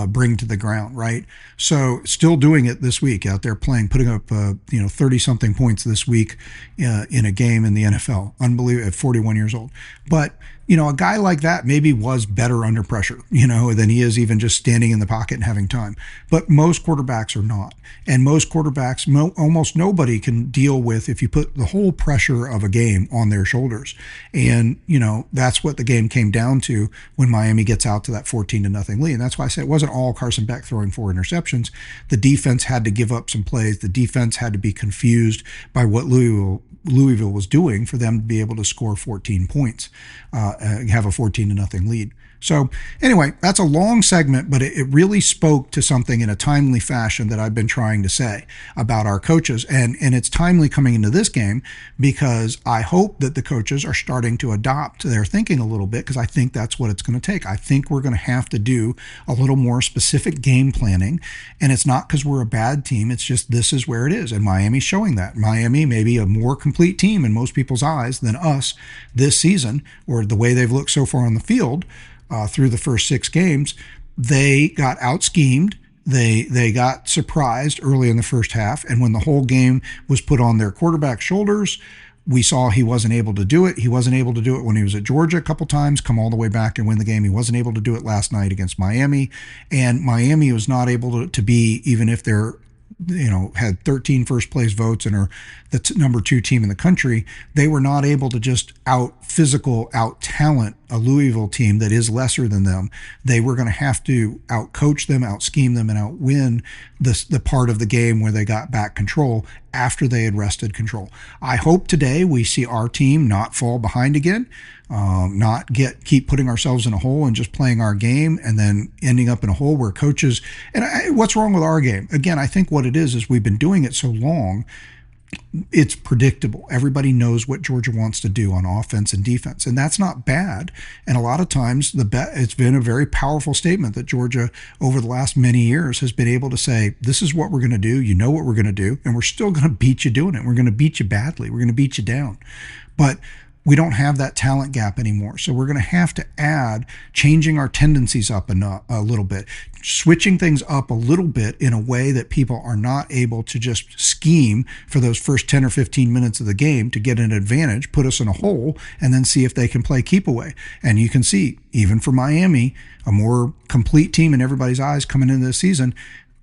A: bring to the ground, right? So still doing it this week out there playing, putting up 30 something points this week in a game in the NFL. Unbelievable at 41 years old. But a guy like that maybe was better under pressure, than he is even just standing in the pocket and having time. But most quarterbacks are not. And most quarterbacks, almost nobody can deal with if you put the whole pressure of a game on their shoulders. And, that's what the game came down to when Miami gets out to that 14 to nothing lead. And that's why I said it wasn't all Carson Beck throwing 4 interceptions. The defense had to give up some plays. The defense had to be confused by what Louisville was doing for them to be able to score 14 points, have a 14 to nothing lead. So anyway, that's a long segment, but it really spoke to something in a timely fashion that I've been trying to say about our coaches. And it's timely coming into this game because I hope that the coaches are starting to adopt their thinking a little bit, because I think that's what it's going to take. I think we're going to have to do a little more specific game planning. And it's not because we're a bad team. It's just this is where it is. And Miami's showing that. Miami may be a more complete team in most people's eyes than us this season, or the way they've looked so far on the field. Through the first 6 games, they got out-schemed. They got surprised early in the first half, and when the whole game was put on their quarterback's shoulders, we saw he wasn't able to do it. He wasn't able to do it when he was at Georgia a couple times, come all the way back and win the game. He wasn't able to do it last night against Miami, and Miami was not able to be, even if they're had 13 first place votes and are the number 2 team in the country, they were not able to just out talent a Louisville team that is lesser than them. They were going to have to out-coach them, out-scheme them, and out-win the part of the game where they got back control after they had wrested control. I hope today we see our team not fall behind again, not keep putting ourselves in a hole and just playing our game and then ending up in a hole where coaches, what's wrong with our game? Again, I think what it is we've been doing it so long, it's predictable. Everybody knows what Georgia wants to do on offense and defense, and that's not bad. And a lot of times it's been a very powerful statement that Georgia over the last many years has been able to say, this is what we're going to do. You know what we're going to do, and we're still going to beat you doing it. We're going to beat you badly. We're going to beat you down. But we don't have that talent gap anymore. So we're going to have to add changing our tendencies up a little bit, switching things up a little bit in a way that people are not able to just scheme for those first 10 or 15 minutes of the game to get an advantage, put us in a hole, and then see if they can play keep away. And you can see, even for Miami, a more complete team in everybody's eyes coming into this season,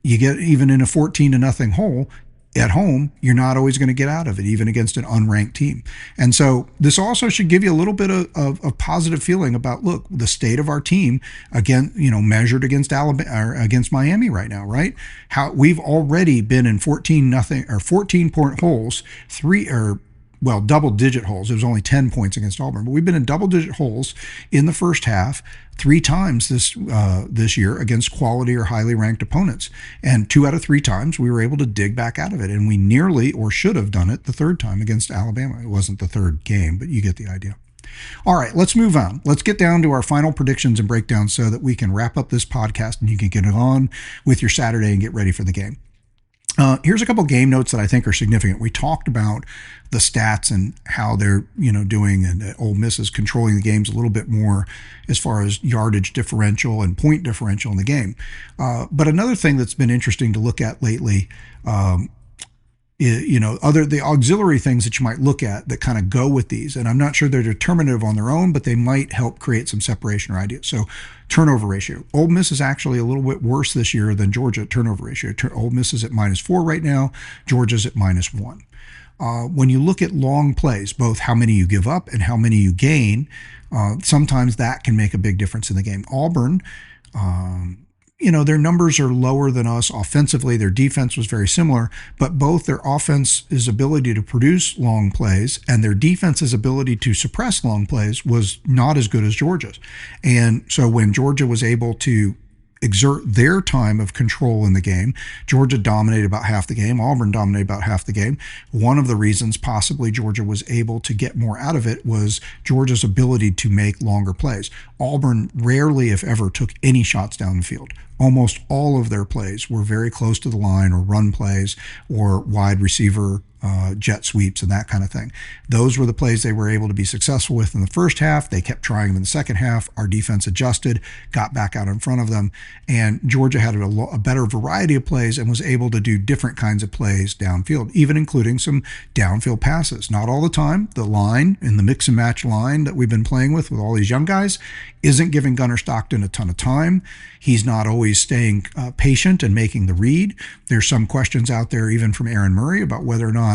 A: you get even in a 14-0 hole, at home, you're not always going to get out of it, even against an unranked team. And so this also should give you a little bit of positive feeling about, look, the state of our team, again, measured against Alabama or against Miami right now, right? How we've already been in 14-0 or 14-point holes, double-digit holes. It was only 10 points against Auburn, but we've been in double-digit holes in the first half 3 times this year against quality or highly ranked opponents. And 2 out of 3 times we were able to dig back out of it, and we nearly or should have done it the third time against Alabama. It wasn't the third game, but you get the idea. All right, let's move on. Let's get down to our final predictions and breakdowns so that we can wrap up this podcast and you can get it on with your Saturday and get ready for the game. Here's a couple game notes that I think are significant. We talked about the stats and how they're doing, and Ole Miss is controlling the games a little bit more as far as yardage differential and point differential in the game. But another thing that's been interesting to look at lately, the auxiliary things that you might look at that kind of go with these, and I'm not sure they're determinative on their own, but they might help create some separation or ideas. So turnover ratio. Ole Miss is actually a little bit worse this year than Georgia at turnover ratio. Ole Miss is at -4 right now. Georgia's at -1. When you look at long plays, both how many you give up and how many you gain, sometimes that can make a big difference in the game. Auburn, their numbers are lower than us offensively. Their defense was very similar, but both their offense's ability to produce long plays and their defense's ability to suppress long plays was not as good as Georgia's. And so when Georgia was able to exert their time of control in the game, Georgia dominated about half the game. Auburn dominated about half the game. One of the reasons possibly Georgia was able to get more out of it was Georgia's ability to make longer plays. Auburn rarely, if ever, took any shots down the field. Almost all of their plays were very close to the line, or run plays, or wide receiver jet sweeps and that kind of thing. Those were the plays they were able to be successful with in the first half. They kept trying them in the second half. Our defense adjusted, got back out in front of them, and Georgia had a better variety of plays and was able to do different kinds of plays downfield, even including some downfield passes. Not all the time. The line, in the mix and match line that we've been playing with all these young guys, isn't giving Gunnar Stockton a ton of time. He's not always staying patient and making the read. There's some questions out there, even from Aaron Murray, about whether or not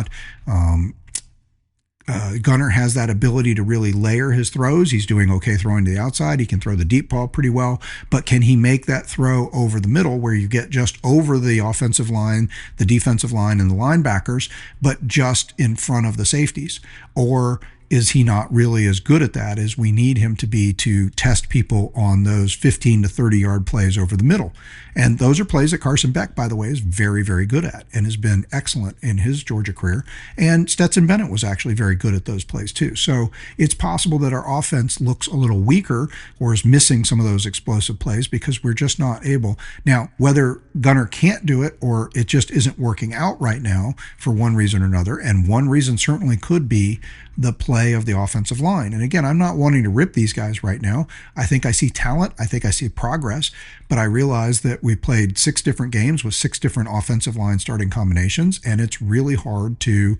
A: Gunnar has that ability to really layer his throws. He's doing okay throwing to the outside. He can throw the deep ball pretty well, but can he make that throw over the middle where you get just over the offensive line, the defensive line, and the linebackers, but just in front of the safeties? Or is he not really as good at that as we need him to be to test people on those 15 to 30 yard plays over the middle? And those are plays that Carson Beck, by the way, is very, very good at and has been excellent in his Georgia career. And Stetson Bennett was actually very good at those plays too. So it's possible that our offense looks a little weaker or is missing some of those explosive plays because we're just not able. Now, whether Gunnar can't do it or it just isn't working out right now for one reason or another, and one reason certainly could be the play of the offensive line. And again, I'm not wanting to rip these guys right now. I think I see talent. I think I see progress, but I realize that we played 6 different games with 6 different offensive line starting combinations, and it's really hard to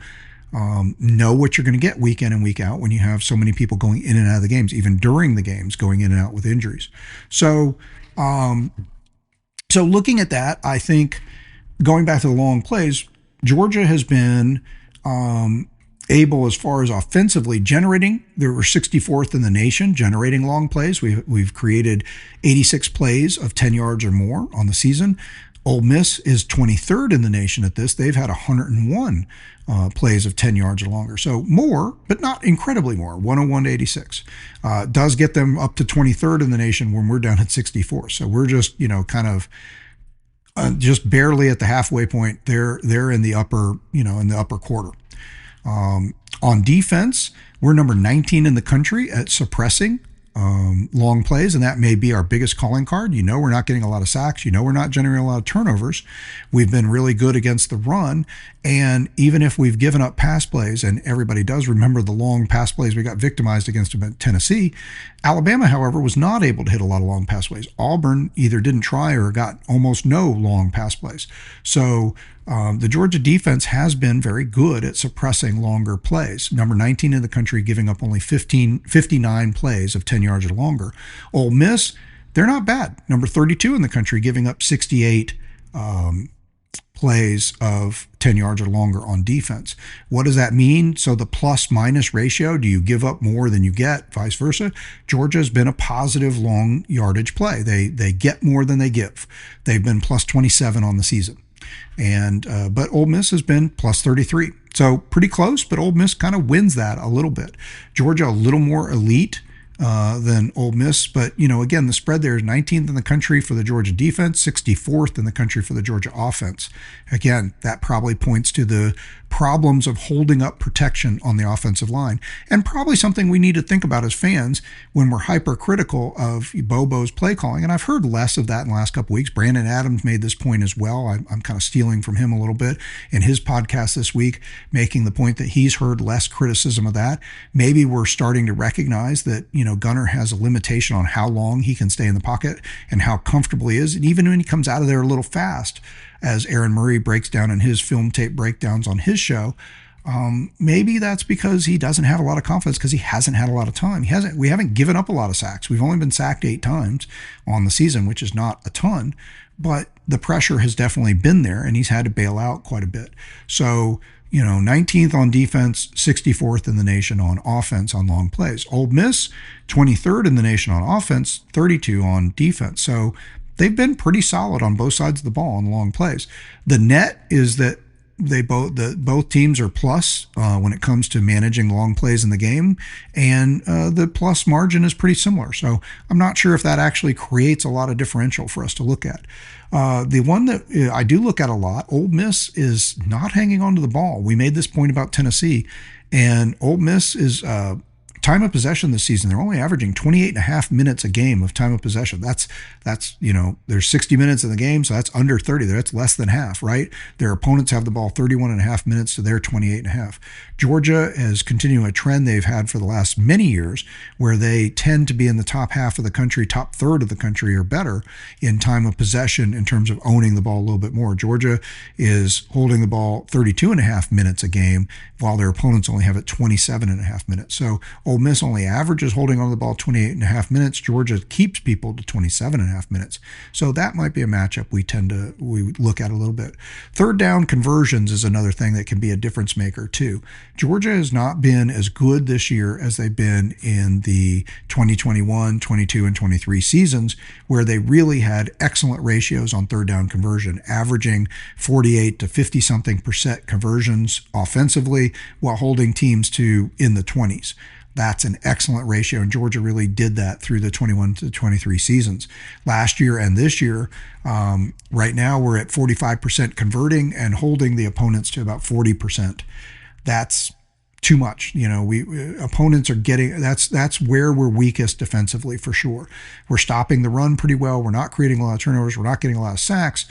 A: know what you're going to get week in and week out when you have so many people going in and out of the games, even during the games, going in and out with injuries. So looking at that, I think going back to the long plays, Georgia has been able, as far as offensively generating, they were 64th in the nation generating long plays. We've created 86 plays of 10 yards or more on the season. Ole Miss is 23rd in the nation at this. They've had 101 plays of 10 yards or longer. So more, but not incredibly more, 101 to 86. Does get them up to 23rd in the nation when we're down at 64. So we're just, kind of just barely at the halfway point. They're in the upper, in the upper quarter. On defense, we're number 19 in the country at suppressing long plays, and that may be our biggest calling card. We're not getting a lot of sacks. We're not generating a lot of turnovers. We've been really good against the run, and even if we've given up pass plays, and everybody does remember the long pass plays we got victimized against them at Tennessee, Alabama, however, was not able to hit a lot of long pass plays. Auburn either didn't try or got almost no long pass plays. So the Georgia defense has been very good at suppressing longer plays. Number 19 in the country, giving up only 59 plays of 10 yards or longer. Ole Miss, they're not bad. Number 32 in the country, giving up 68 plays of 10 yards or longer on defense. What does that mean? So the plus minus ratio, do you give up more than you get, vice versa? Georgia has been a positive long yardage play. They get more than they give. They've been plus 27 on the season. And but Ole Miss has been plus 33. So pretty close, but Ole Miss kind of wins that a little bit. Georgia a little more elite than Ole Miss, but again, the spread there is 19th in the country for the Georgia defense, 64th in the country for the Georgia offense. Again, that probably points to the problems of holding up protection on the offensive line, and probably something we need to think about as fans when we're hypercritical of Bobo's play calling. And I've heard less of that in the last couple weeks. Brandon Adams made this point as well. I'm kind of stealing from him a little bit in his podcast this week, making the point that he's heard less criticism of that. Maybe we're starting to recognize that, Gunner has a limitation on how long he can stay in the pocket and how comfortable he is. And even when he comes out of there a little fast, as Aaron Murray breaks down in his film tape breakdowns on his show, maybe that's because he doesn't have a lot of confidence because he hasn't had a lot of time. We haven't given up a lot of sacks. We've only been sacked 8 times on the season, which is not a ton, but the pressure has definitely been there and he's had to bail out quite a bit. So, 19th on defense, 64th in the nation on offense on long plays. Ole Miss, 23rd in the nation on offense, 32 on defense. So they've been pretty solid on both sides of the ball on long plays. The net is that both teams are plus when it comes to managing long plays in the game, and the plus margin is pretty similar. So I'm not sure if that actually creates a lot of differential for us to look at. The one that I do look at a lot, Ole Miss is not hanging on to the ball. We made this point about Tennessee, and Ole Miss is time of possession this season. They're only averaging 28 and a half minutes a game of time of possession. That's there's 60 minutes in the game, so that's under 30. That's less than half, right? Their opponents have the ball 31 and a half minutes to their 28 and a half. Georgia is continuing a trend they've had for the last many years where they tend to be in the top half of the country, top third of the country or better in time of possession in terms of owning the ball a little bit more. Georgia is holding the ball 32 and a half minutes a game while their opponents only have it 27 and a half minutes. So Ole Miss only averages holding on to the ball 28 and a half minutes. Georgia keeps people to 27 and a half minutes. So that might be a matchup we look at a little bit. Third down conversions is another thing that can be a difference maker too. Georgia has not been as good this year as they've been in the 2021, 22, and 23 seasons, where they really had excellent ratios on third down conversion, averaging 48 to 50-something% conversions offensively while holding teams to in the 20s. That's an excellent ratio, and Georgia really did that through the 21 to 23 seasons. Last year and this year, right now we're at 45% converting and holding the opponents to about 40%. That's too much. Opponents are getting, that's where we're weakest defensively for sure. We're stopping the run pretty well. We're not creating a lot of turnovers. We're not getting a lot of sacks.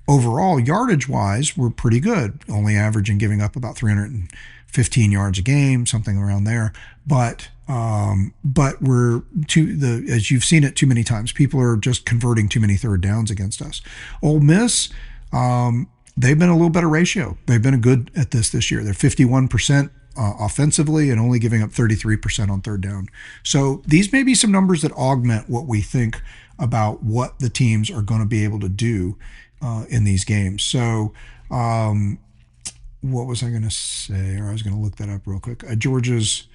A: Overall, yardage wise, we're pretty good, only averaging giving up about 315 yards a game, something around there. But we're as you've seen it too many times, people are just converting too many third downs against us. Ole Miss, they've been a little better ratio. They've been good at this year. They're 51% offensively and only giving up 33% on third down. So these may be some numbers that augment what we think about what the teams are going to be able to do in these games. So what was I going to say? Or I was going to look that up real quick. Georgia's,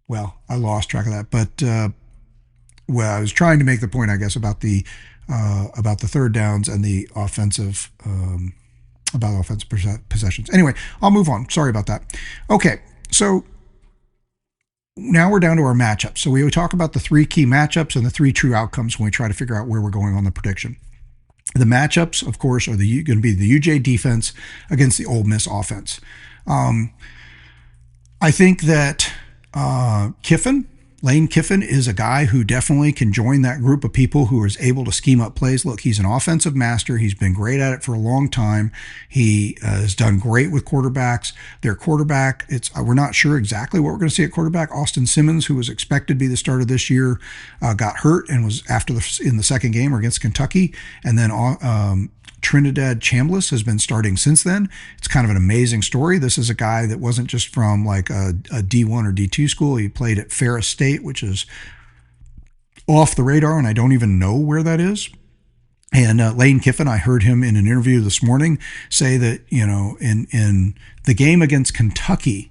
A: well, I lost track of that, but well, I was trying to make the point, I guess, about the third downs and the offensive about offensive possessions. Anyway, I'll move on. Sorry about that. Okay, so now we're down to our matchups. So we talk about the three key matchups and the three true outcomes when we try to figure out where we're going on the prediction. The matchups, of course, are going to be the UJ defense against the Ole Miss offense. I think that Lane Kiffin is a guy who definitely can join that group of people who is able to scheme up plays. Look, he's an offensive master. He's been great at it for a long time. He has done great with quarterbacks. Their quarterback, we're not sure exactly what we're going to see at quarterback. Austin Simmons, who was expected to be the starter this year, got hurt and was in the second game against Kentucky. And then Trinidad Chambliss has been starting since then. It's kind of an amazing story. This is a guy that wasn't just from like a D1 or D2 school. He played at Ferris State, which is off the radar, and I don't even know where that is. And Lane Kiffin, I heard him in an interview this morning say that, in the game against Kentucky,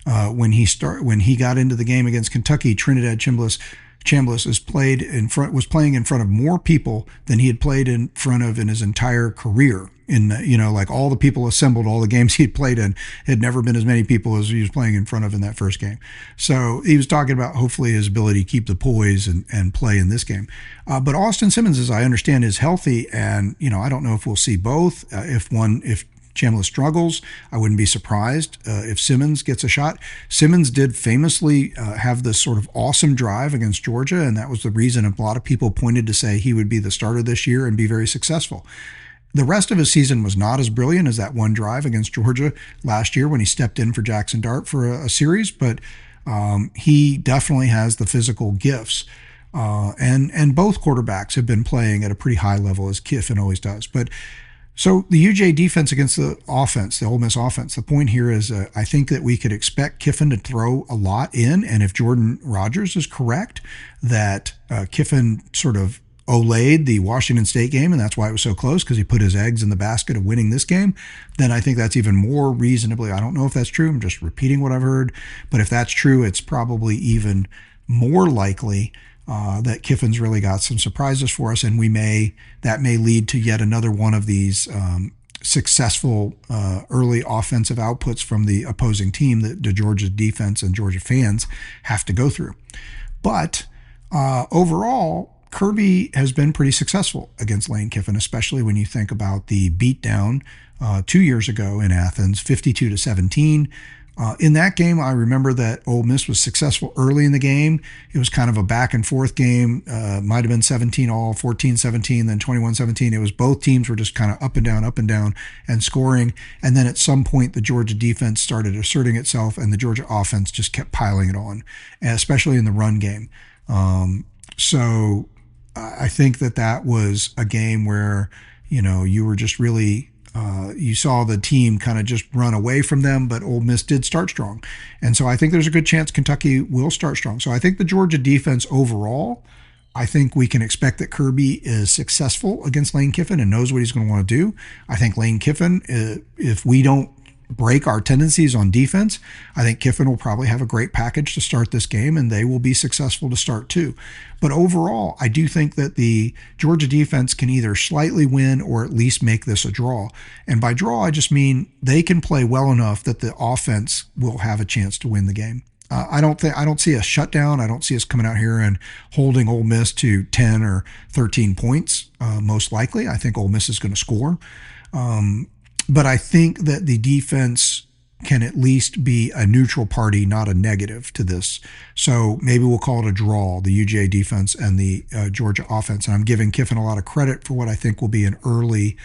A: when he got into the game against Kentucky, Trinidad Chambliss was playing in front of more people than he had played in front of in his entire career. Like all the people assembled, all the games he had played in, had never been as many people as he was playing in front of in that first game. So he was talking about hopefully his ability to keep the poise and play in this game. But Austin Simmons, as I understand, is healthy, and I don't know if we'll see both. If Chambliss struggles, I wouldn't be surprised if Simmons gets a shot. Simmons did famously have this sort of awesome drive against Georgia, and that was the reason a lot of people pointed to say he would be the starter this year and be very successful. The rest of his season was not as brilliant as that one drive against Georgia last year when he stepped in for Jackson Dart for a series, but he definitely has the physical gifts. And both quarterbacks have been playing at a pretty high level, as Kiffin always does. But so the UJ defense against the offense, the Ole Miss offense, the point here is I think that we could expect Kiffin to throw a lot in. And if Jordan Rodgers is correct that Kiffin sort of olayed the Washington State game, and that's why it was so close, because he put his eggs in the basket of winning this game, then I think that's even more reasonably, I don't know if that's true, I'm just repeating what I've heard, but if that's true, it's probably even more likely that Kiffin's really got some surprises for us, and that may lead to yet another one of these successful early offensive outputs from the opposing team that the Georgia defense and Georgia fans have to go through. But overall, Kirby has been pretty successful against Lane Kiffin, especially when you think about the beatdown 2 years ago in Athens, 52-17. In that game, I remember that Ole Miss was successful early in the game. It was kind of a back and forth game. Might have been 17-all, 14-17, then 21-17. It was both teams were just kind of up and down, and scoring. And then at some point, the Georgia defense started asserting itself, and the Georgia offense just kept piling it on, especially in the run game. So I think that was a game where, you were just really you saw the team kind of just run away from them, but Ole Miss did start strong. And so I think there's a good chance Kentucky will start strong. So I think the Georgia defense overall, I think we can expect that Kirby is successful against Lane Kiffin and knows what he's going to want to do. I think Lane Kiffin, if we don't break our tendencies on defense, I think Kiffin will probably have a great package to start this game, and they will be successful to start too. But overall, I do think that the Georgia defense can either slightly win or at least make this a draw. And by draw, I just mean they can play well enough that the offense will have a chance to win the game. I don't see a shutdown. I don't see us coming out here and holding Ole Miss to 10 or 13 points. Most likely, I think Ole Miss is going to score. But I think that the defense can at least be a neutral party, not a negative to this. So maybe we'll call it a draw, the UJ defense and the Georgia offense. And I'm giving Kiffin a lot of credit for what I think will be an early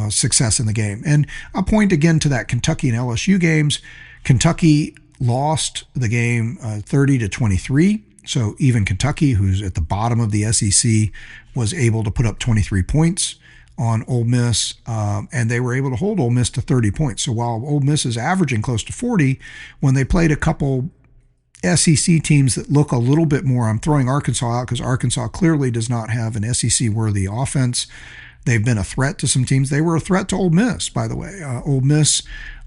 A: success in the game. And I'll point again to that Kentucky and LSU games. Kentucky lost the game 30-23. So even Kentucky, who's at the bottom of the SEC, was able to put up 23 points on Ole Miss, and they were able to hold Ole Miss to 30 points. So while Ole Miss is averaging close to 40, when they played a couple SEC teams that look a little bit more, I'm throwing Arkansas out because Arkansas clearly does not have an SEC-worthy offense. They've been a threat to some teams. They were a threat to Ole Miss, by the way. Ole Miss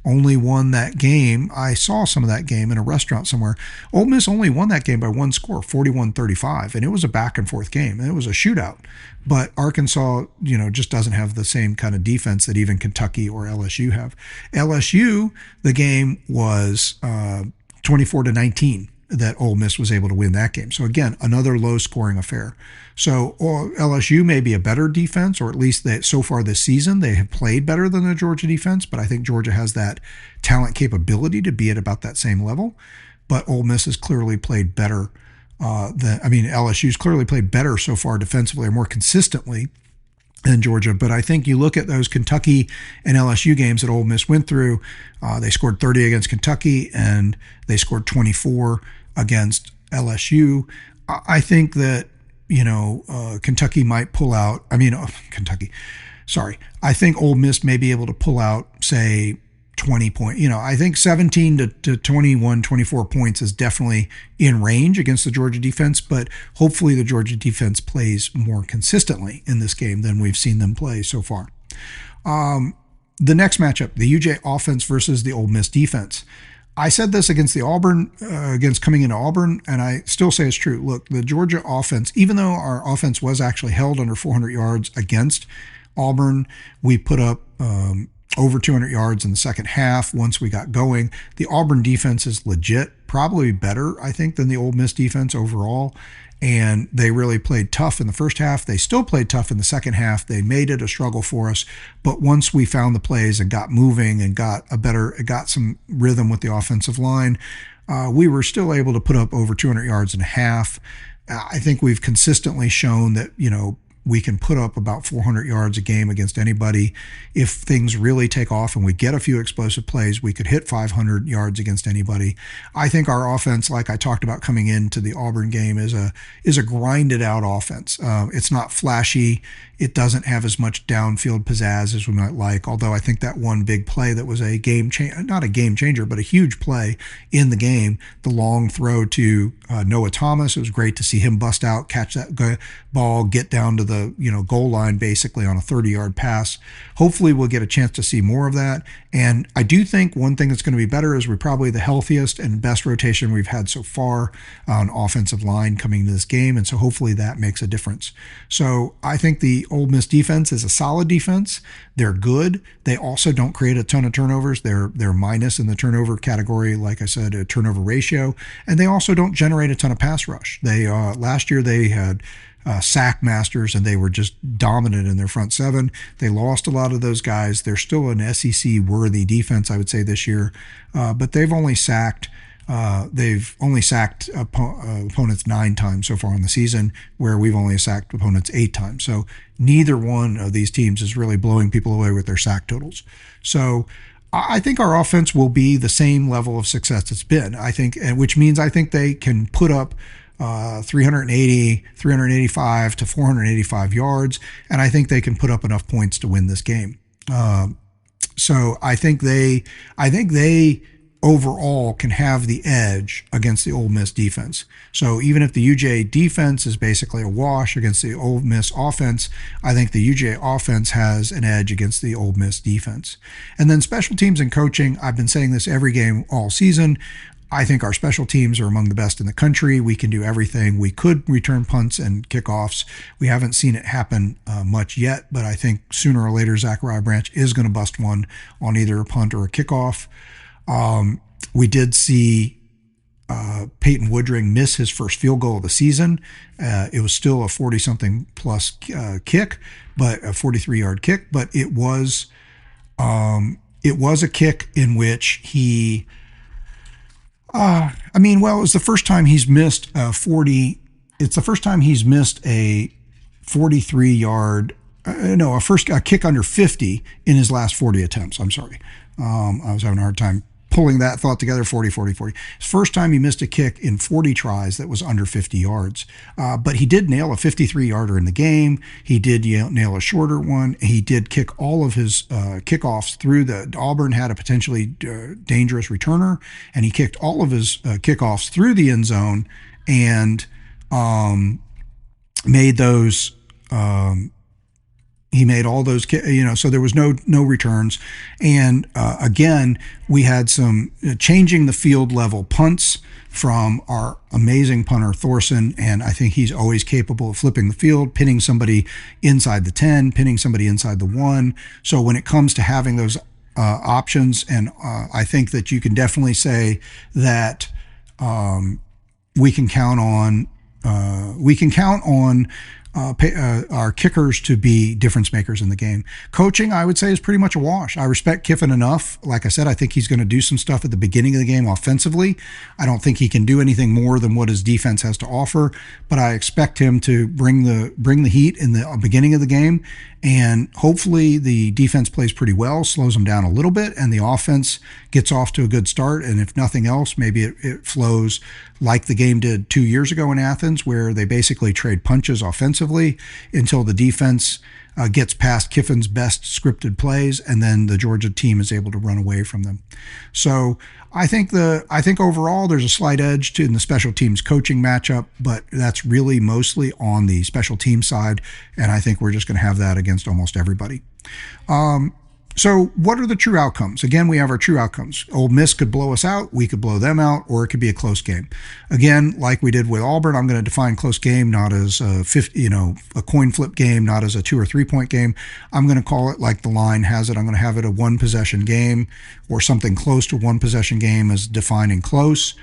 A: only won that game. I saw some of that game in a restaurant somewhere. Ole Miss only won that game by one score, 41-35, and it was a back and forth game, and it was a shootout. But Arkansas, just doesn't have the same kind of defense that even Kentucky or LSU have. LSU, the game was 24-19 that Ole Miss was able to win that game. So again, another low-scoring affair. So LSU may be a better defense, or at least that so far this season they have played better than the Georgia defense. But I think Georgia has that talent capability to be at about that same level. But Ole Miss has clearly played better LSU's clearly played better so far defensively, or more consistently than Georgia. But I think you look at those Kentucky and LSU games that Ole Miss went through. They scored 30 against Kentucky and they scored 24 against LSU. I think that Kentucky might pull out. I think Ole Miss may be able to pull out, say, 20 points. I think 17 to 21, 24 points is definitely in range against the Georgia defense, but hopefully the Georgia defense plays more consistently in this game than we've seen them play so far. The next matchup, the UJ offense versus the Ole Miss defense. I said this against coming into Auburn, and I still say it's true. Look, the Georgia offense, even though our offense was actually held under 400 yards against Auburn, we put up over 200 yards in the second half once we got going. The Auburn defense is legit, probably better, I think, than the Ole Miss defense overall. And they really played tough in the first half. They still played tough in the second half. They made it a struggle for us. But once we found the plays and got moving and got some rhythm with the offensive line, we were still able to put up over 200 yards in a half. I think we've consistently shown that, we can put up about 400 yards a game against anybody. If things really take off and we get a few explosive plays, we could hit 500 yards against anybody. I think our offense, like I talked about coming into the Auburn game, is a grinded out offense. It's not flashy. It doesn't have as much downfield pizzazz as we might like, although I think that one big play that was not a game changer, but a huge play in the game, the long throw to Noah Thomas. It was great to see him bust out, catch that ball, get down to the goal line basically on a 30-yard pass. Hopefully we'll get a chance to see more of that. And I do think one thing that's going to be better is we're probably the healthiest and best rotation we've had so far on offensive line coming into this game. And so hopefully that makes a difference. So I think the Ole Miss defense is a solid defense. They're good. They also don't create a ton of turnovers. They're minus in the turnover category, like I said, a turnover ratio. And they also don't generate a ton of pass rush. They last year they had sack masters, and they were just dominant in their front seven. They lost a lot of those guys. They're still an SEC-worthy defense, I would say, this year, but they've only sacked opponents 9 times so far in the season, where we've only sacked opponents 8 times. So neither one of these teams is really blowing people away with their sack totals. So I think our offense will be the same level of success it's been. I think, which means I think they can put up 380, 385 to 485 yards, and I think they can put up enough points to win this game. So I think they overall can have the edge against the Ole Miss defense. So even if the UJ defense is basically a wash against the Ole Miss offense, I think the UJ offense has an edge against the Ole Miss defense. And then special teams and coaching, I've been saying this every game all season. I think our special teams are among the best in the country. We can do everything. We could return punts and kickoffs. We haven't seen it happen much yet, but I think sooner or later Zachariah Branch is going to bust one on either a punt or a kickoff. We did see Peyton Woodring miss his first field goal of the season. It was still a 40-something plus kick, but a 43-yard kick. But it was a kick in which he. It was the first time he's missed a 40. It's the first time he's missed a 43-yard. A kick under 50 in his last 40 attempts. I'm sorry. I was having a hard time pulling that thought together. 40. It's first time he missed a kick in 40 tries that was under 50 yards. But he did nail a 53-yarder in the game. He did nail a shorter one. He did kick all of his kickoffs through Auburn had a potentially dangerous returner, and he kicked all of his kickoffs through the end zone and made those He made all those, so there was no returns. And again, we had some changing the field level punts from our amazing punter Thorson, and I think he's always capable of flipping the field, pinning somebody inside the 10, pinning somebody inside the 1. So when it comes to having those options, and I think that you can definitely say that we can count on our kickers to be difference makers in the game. Coaching, I would say, is pretty much a wash. I respect Kiffin enough. Like I said, I think he's going to do some stuff at the beginning of the game offensively. I don't think he can do anything more than what his defense has to offer, but I expect him to bring the heat in the beginning of the game, and hopefully the defense plays pretty well, slows them down a little bit, and the offense gets off to a good start. And if nothing else, maybe it flows like the game did 2 years ago in Athens, where they basically trade punches offensively until the defense gets past Kiffin's best scripted plays, and then the Georgia team is able to run away from them. So I think overall there's a slight edge in the special teams coaching matchup, but that's really mostly on the special team side, and I think we're just going to have that against almost everybody. So what are the true outcomes? Again, we have our true outcomes. Ole Miss could blow us out, we could blow them out, or it could be a close game. Again, like we did with Auburn, I'm going to define close game not as a coin flip game, not as a 2 or 3 point game. I'm going to call it like the line has it. I'm going to have it a one possession game, or something close to one possession game as defining close.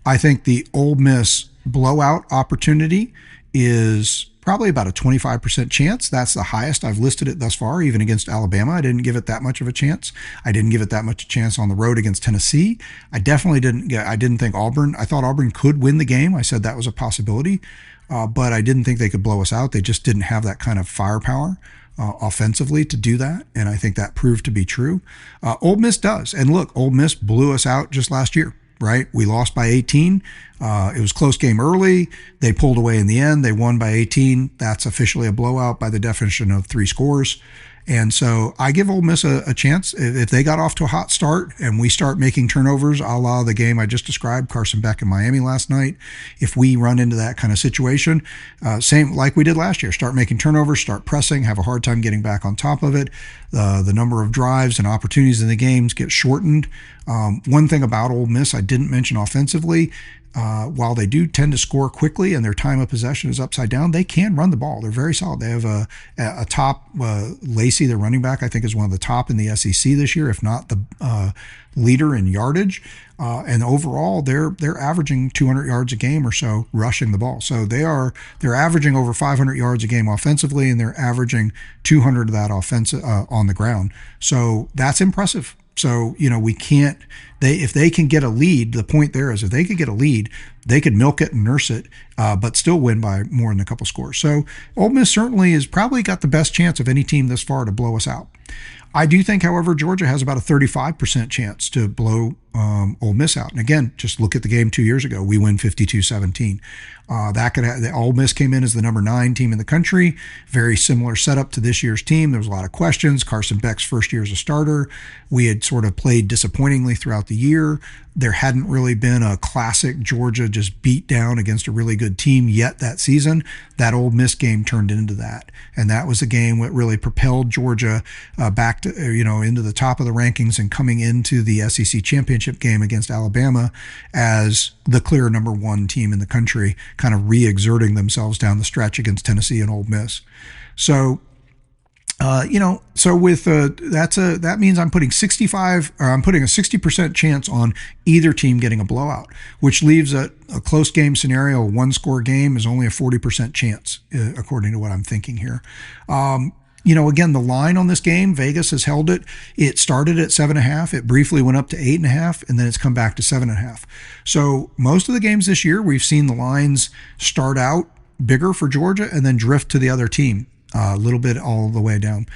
A: I think the Ole Miss blowout opportunity is probably about a 25% chance. That's the highest I've listed it thus far, even against Alabama. I didn't give it that much of a chance. I didn't give it that much a chance on the road against Tennessee. I didn't think Auburn, I thought Auburn could win the game. I said that was a possibility, but I didn't think they could blow us out. They just didn't have that kind of firepower offensively to do that, and I think that proved to be true. Ole Miss does. And look, Ole Miss blew us out just last year. Right? We lost by 18. It was a close game early. They pulled away in the end. They won by 18. That's officially a blowout by the definition of 3 scores. And so I give Ole Miss a chance. If they got off to a hot start and we start making turnovers, a la the game I just described, Carson Beck in Miami last night, if we run into that kind of situation, same like we did last year, start making turnovers, start pressing, have a hard time getting back on top of it, the number of drives and opportunities in the games get shortened. One thing about Ole Miss I didn't mention offensively, while they do tend to score quickly and their time of possession is upside down, they can run the ball. They're very solid. They have a top, Lacey, their running back, I think is one of the top in the SEC this year, if not the leader in yardage. And overall, they're averaging 200 yards a game or so rushing the ball. So they're averaging over 500 yards a game offensively, and they're averaging 200 of that offensive on the ground. So that's impressive. So, if they can get a lead, the point there is if they could get a lead, they could milk it and nurse it, but still win by more than a couple scores. So Ole Miss certainly has probably got the best chance of any team this far to blow us out. I do think, however, Georgia has about a 35% chance to blow Ole Miss out. And again, just look at the game 2 years ago. We win 52-17. Ole Miss came in as the number 9 team in the country. Very similar setup to this year's team. There was a lot of questions. Carson Beck's first year as a starter. We had sort of played disappointingly throughout the year. There hadn't really been a classic Georgia just beat down against a really good team yet that season. That Ole Miss game turned into that. And that was a game that really propelled Georgia back to, into the top of the rankings and coming into the SEC championship game against Alabama as the clear number 1 team in the country, kind of re-exerting themselves down the stretch against Tennessee and Ole Miss. So, that means I'm putting a 60% chance on either team getting a blowout, which leaves a close game scenario, a 1-score game is only a 40% chance, according to what I'm thinking here. Again, the line on this game, Vegas has held it. It started at 7.5. It briefly went up to 8.5, and then it's come back to 7.5. So most of the games this year, we've seen the lines start out bigger for Georgia and then drift to the other team a little bit all the way down.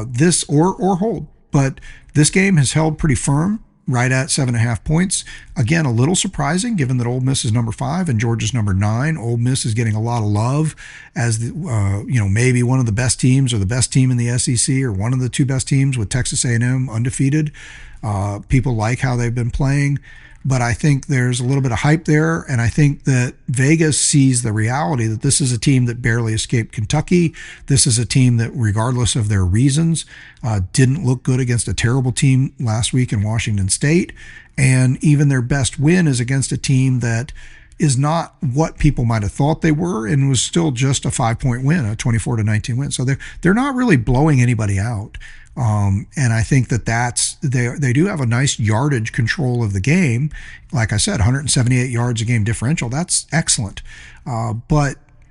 A: This or hold, but this game has held pretty firm, right at 7.5 points. Again, a little surprising given that Ole Miss is number 5 and Georgia's number 9. Ole Miss is getting a lot of love as maybe one of the best teams or the best team in the SEC or one of the 2 best teams with Texas A&M undefeated. People like how they've been playing. but I think there's a little bit of hype there, and I think that Vegas sees the reality that this is a team that barely escaped Kentucky. This is a team that, regardless of their reasons, didn't look good against a terrible team last week in Washington State, and even their best win is against a team that is not what people might have thought they were, and was still just a 5-point win, a 24-19 win. So they're not really blowing anybody out. And I think they do have a nice yardage control of the game. Like I said, 178 yards a game differential. That's excellent.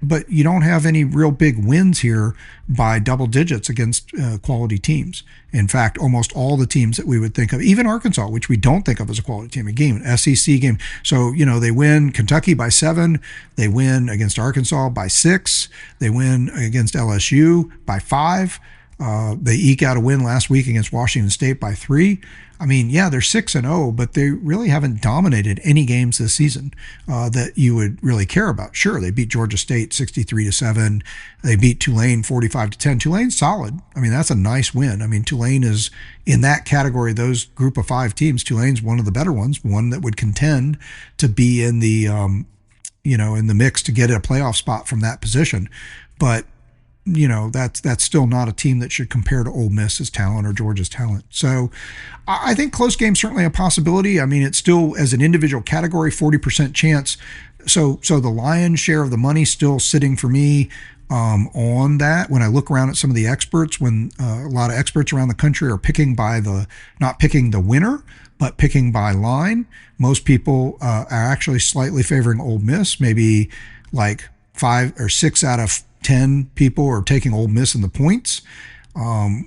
A: But you don't have any real big wins here by double digits against quality teams. In fact, almost all the teams that we would think of, even Arkansas, which we don't think of as a quality team, a game, an SEC game. So, they win Kentucky by 7. They win against Arkansas by 6. They win against LSU by 5. They eke out a win last week against Washington State by 3. I mean, yeah, they're 6-0, but they really haven't dominated any games this season that you would really care about. Sure, they beat Georgia State 63-7. They beat Tulane 45-10. Tulane's solid. I mean, that's a nice win. I mean, Tulane is in that category. Those group of 5 teams, Tulane's one of the better ones, one that would contend to be in the in the mix to get a playoff spot from that position. But that's still not a team that should compare to Ole Miss's talent or Georgia's talent. So I think close game's certainly a possibility. I mean, it's still, as an individual category, 40% chance. So the lion's share of the money still sitting for me on that. When I look around at some of the experts, when a lot of experts around the country are picking not picking the winner, but picking by line, most people are actually slightly favoring Ole Miss. Maybe like 5 or 6 out of 10 people are taking Ole Miss in the points,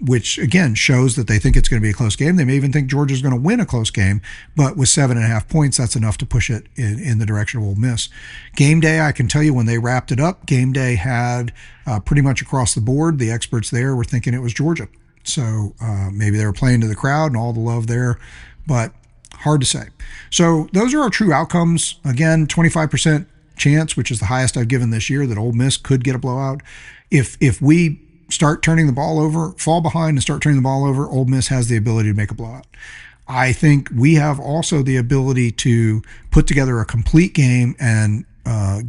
A: which again shows that they think it's going to be a close game. They may even think Georgia's going to win a close game, but with 7.5 points, that's enough to push it in the direction of Ole Miss. Game day, I can tell you when they wrapped it up, game day had pretty much across the board, the experts there were thinking it was Georgia. So maybe they were playing to the crowd and all the love there, but hard to say. So those are our true outcomes. Again, 25% chance, which is the highest I've given this year, that Ole Miss could get a blowout. If we start turning the ball over, fall behind and start turning the ball over, Ole Miss has the ability to make a blowout. I think we have also the ability to put together a complete game and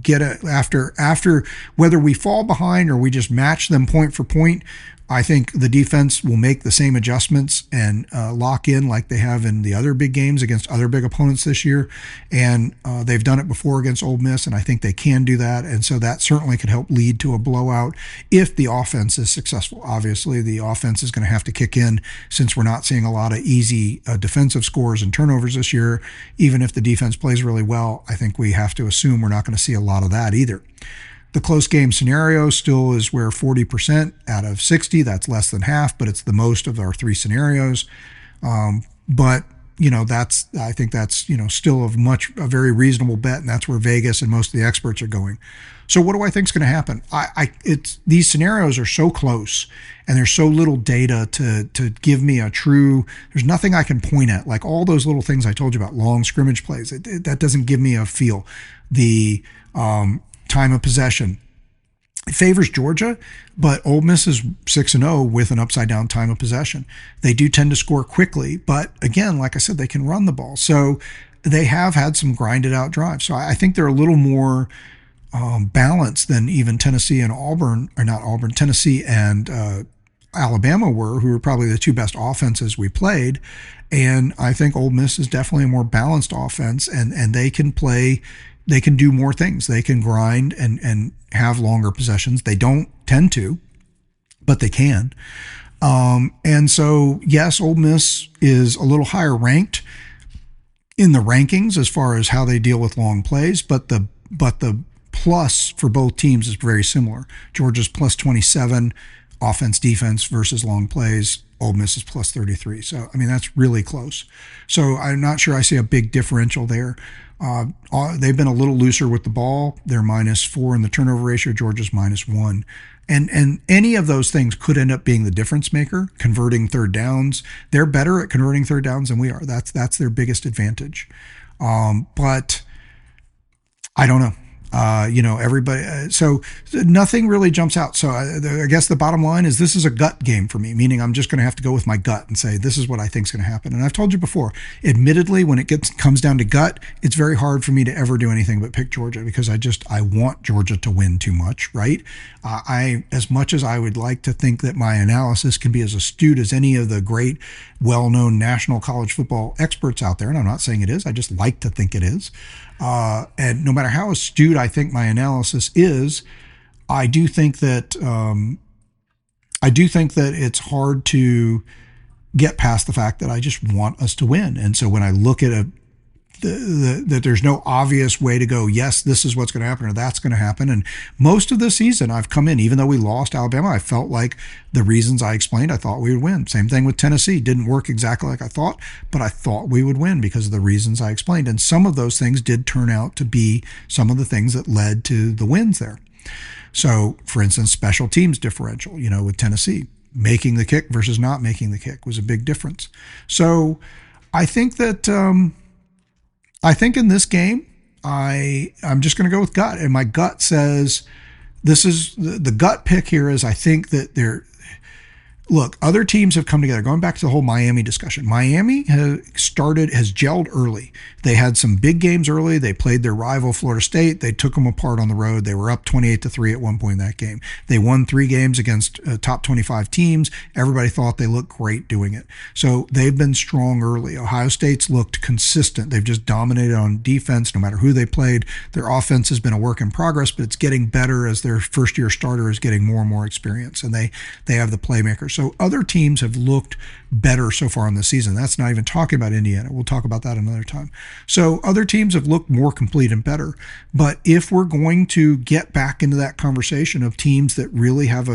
A: get it after whether we fall behind or we just match them point for point. I think the defense will make the same adjustments and lock in like they have in the other big games against other big opponents this year. And they've done it before against Ole Miss, and I think they can do that. And so that certainly could help lead to a blowout if the offense is successful. Obviously, the offense is going to have to kick in since we're not seeing a lot of easy defensive scores and turnovers this year. Even if the defense plays really well, I think we have to assume we're not going to see a lot of that either. The close game scenario still is where 40% out of 60, that's less than half, but it's the most of our 3 scenarios. But I think that's still a very reasonable bet, and that's where Vegas and most of the experts are going. So what do I think is going to happen? These scenarios are so close, and there's so little data to give me a true. There's nothing I can point at, like all those little things I told you about, long scrimmage plays. That doesn't give me a feel. The time of possession. It favors Georgia, but Ole Miss is 6-0 with an upside down time of possession. They do tend to score quickly, but again, like I said, they can run the ball. So they have had some grinded out drives. So I think they're a little more balanced than even Tennessee and Tennessee and Alabama were, who were probably the 2 best offenses we played. And I think Ole Miss is definitely a more balanced offense, and they can play. They can do more things. They can grind and have longer possessions. They don't tend to, but they can. And so, yes, Ole Miss is a little higher ranked in the rankings as far as how they deal with long plays, but the plus for both teams is very similar. Georgia's plus 27 offense defense versus long plays. Ole Miss is plus 33. So, I mean, that's really close. So I'm not sure I see a big differential there. They've been a little looser with the ball. They're -4 in the turnover ratio. Georgia's -1. And any of those things could end up being the difference maker, converting third downs. They're better at converting third downs than we are. That's their biggest advantage. But I don't know. Everybody. So nothing really jumps out. So I guess the bottom line is this is a gut game for me, meaning I'm just going to have to go with my gut and say this is what I think is going to happen. And I've told you before, admittedly, when it comes down to gut, it's very hard for me to ever do anything but pick Georgia because I want Georgia to win too much, right? As much as I would like to think that my analysis can be as astute as any of the great, well-known national college football experts out there, and I'm not saying it is, I just like to think it is. And no matter how astute I think my analysis is, I do think that it's hard to get past the fact that I just want us to win. And so when I look at that there's no obvious way to go, yes, this is what's going to happen or that's going to happen. And most of the season I've come in, even though we lost Alabama, I felt like the reasons I explained, I thought we would win. Same thing with Tennessee. Didn't work exactly like I thought, but I thought we would win because of the reasons I explained. And some of those things did turn out to be some of the things that led to the wins there. So, for instance, special teams differential, with Tennessee, making the kick versus not making the kick was a big difference. So I think that I think in this game, I'm just going to go with gut. And my gut says this is the gut pick here is I think that look, other teams have come together. Going back to the whole Miami discussion, Miami has gelled early. They had some big games early. They played their rival Florida State. They took them apart on the road. They were up 28-3 at one point in that game. They won 3 games against top 25 teams. Everybody thought they looked great doing it. So they've been strong early. Ohio State's looked consistent. They've just dominated on defense no matter who they played. Their offense has been a work in progress, but it's getting better as their first-year starter is getting more and more experience, and they have the playmakers. So other teams have looked better so far in the season. That's not even talking about Indiana. We'll talk about that another time. So other teams have looked more complete and better. But if we're going to get back into that conversation of teams that really have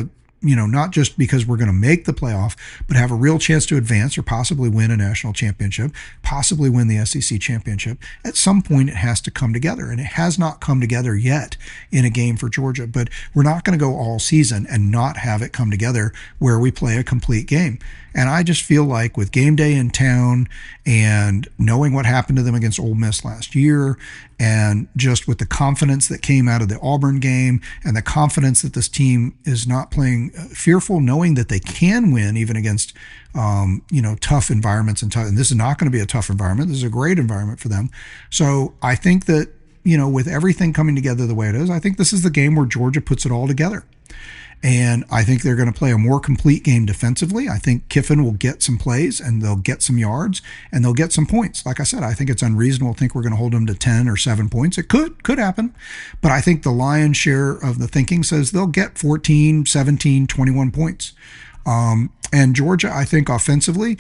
A: not just because we're going to make the playoff, but have a real chance to advance or possibly win a national championship, possibly win the SEC championship, at some point it has to come together. And it has not come together yet in a game for Georgia. But we're not going to go all season and not have it come together where we play a complete game. And I just feel like with game day in town and knowing what happened to them against Ole Miss last year, and just with the confidence that came out of the Auburn game and the confidence that this team is not playing fearful, knowing that they can win even against, tough environments. And this is not going to be a tough environment. This is a great environment for them. So I think that, with everything coming together the way it is, I think this is the game where Georgia puts it all together. And I think they're going to play a more complete game defensively. I think Kiffin will get some plays and they'll get some yards and they'll get some points. Like I said, I think it's unreasonable to think we're going to hold them to 10 or 7 points. It could happen. But I think the lion's share of the thinking says they'll get 14, 17, 21 points. And Georgia, I think offensively,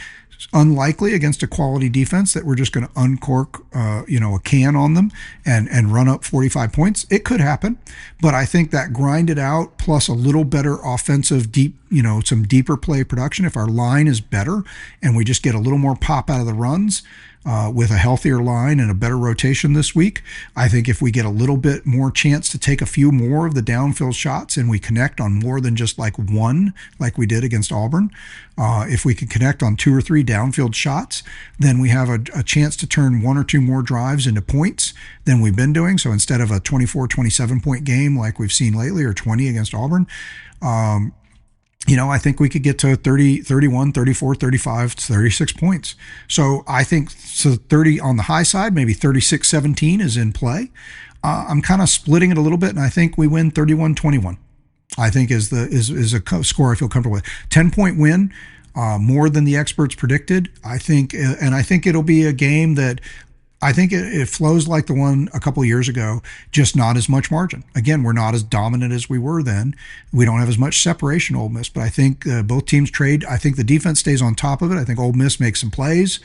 A: unlikely against a quality defense that we're just going to uncork, a can on them and run up 45 points. It could happen, but I think that grind it out plus a little better offensive some deeper play production. If our line is better and we just get a little more pop out of the runs, with a healthier line and a better rotation this week, I think if we get a little bit more chance to take a few more of the downfield shots and we connect on more than just like one, like we did against Auburn, if we can connect on 2 or 3 downfield shots, then we have a chance to turn 1 or 2 more drives into points than we've been doing. So instead of a 24, 27 point game like we've seen lately, or 20 against Auburn, I think we could get to 30, 31, 34, 35, 36 points. So I think 30 on the high side, maybe 36-17 is in play. I'm kind of splitting it a little bit, and I think we win 31-21. I think is a score I feel comfortable with. 10-point win, more than the experts predicted. I think it'll be a game that I think it flows like the one a couple of years ago, just not as much margin. Again, we're not as dominant as we were then. We don't have as much separation, Ole Miss, but I think both teams trade. I think the defense stays on top of it. I think Ole Miss makes some plays,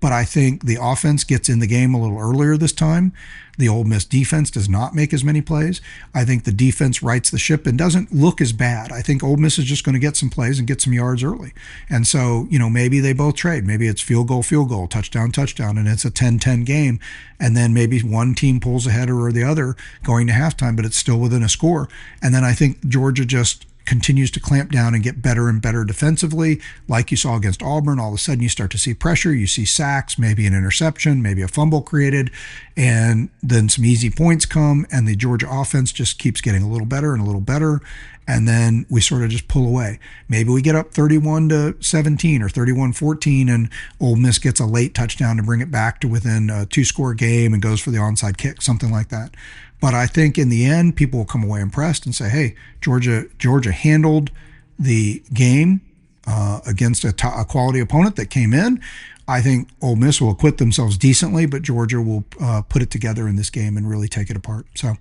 A: but I think the offense gets in the game a little earlier this time. The Ole Miss defense does not make as many plays. I think the defense rights the ship and doesn't look as bad. I think Ole Miss is just going to get some plays and get some yards early. And so, maybe they both trade. Maybe it's field goal, touchdown, and it's a 10-10 game. And then maybe one team pulls ahead or the other going to halftime, but it's still within a score. And then I think Georgia just continues to clamp down and get better and better defensively, like you saw against Auburn, all of a sudden you start to see pressure, you see sacks, maybe an interception, maybe a fumble created, and then some easy points come, and the Georgia offense just keeps getting a little better and a little better, and then we sort of just pull away. Maybe we get up 31-17 or 31-14, and Ole Miss gets a late touchdown to bring it back to within a 2-score game and goes for the onside kick, something like that. But I think in the end, people will come away impressed and say, hey, Georgia handled the game against a quality opponent that came in. I think Ole Miss will acquit themselves decently, but Georgia will put it together in this game and really take it apart. So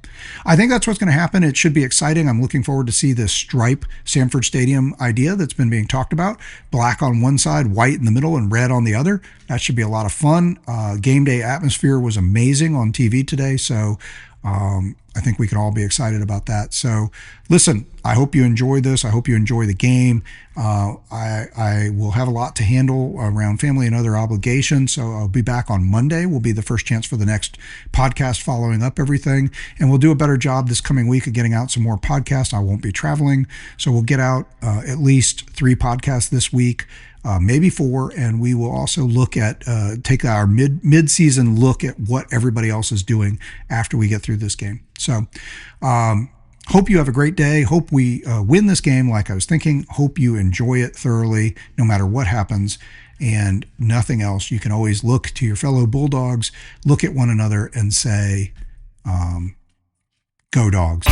A: I think that's what's going to happen. It should be exciting. I'm looking forward to see this stripe Sanford Stadium idea that's been being talked about. Black on one side, white in the middle, and red on the other. That should be a lot of fun. Game day atmosphere was amazing on TV today, so I think we can all be excited about that. So listen, I hope you enjoy this. I hope you enjoy the game. I will have a lot to handle around family and other obligations. So I'll be back on Monday. Will be the first chance for the next podcast following up everything. And we'll do a better job this coming week of getting out some more podcasts. I won't be traveling. So we'll get out at least 3 podcasts this week. Maybe 4, and we will also look at take our mid-season look at what everybody else is doing after we get through this game. So hope you have a great day. Hope we win this game like I was thinking. Hope you enjoy it thoroughly no matter what happens, and nothing else. You can always look to your fellow Bulldogs, look at one another and say, go Dogs.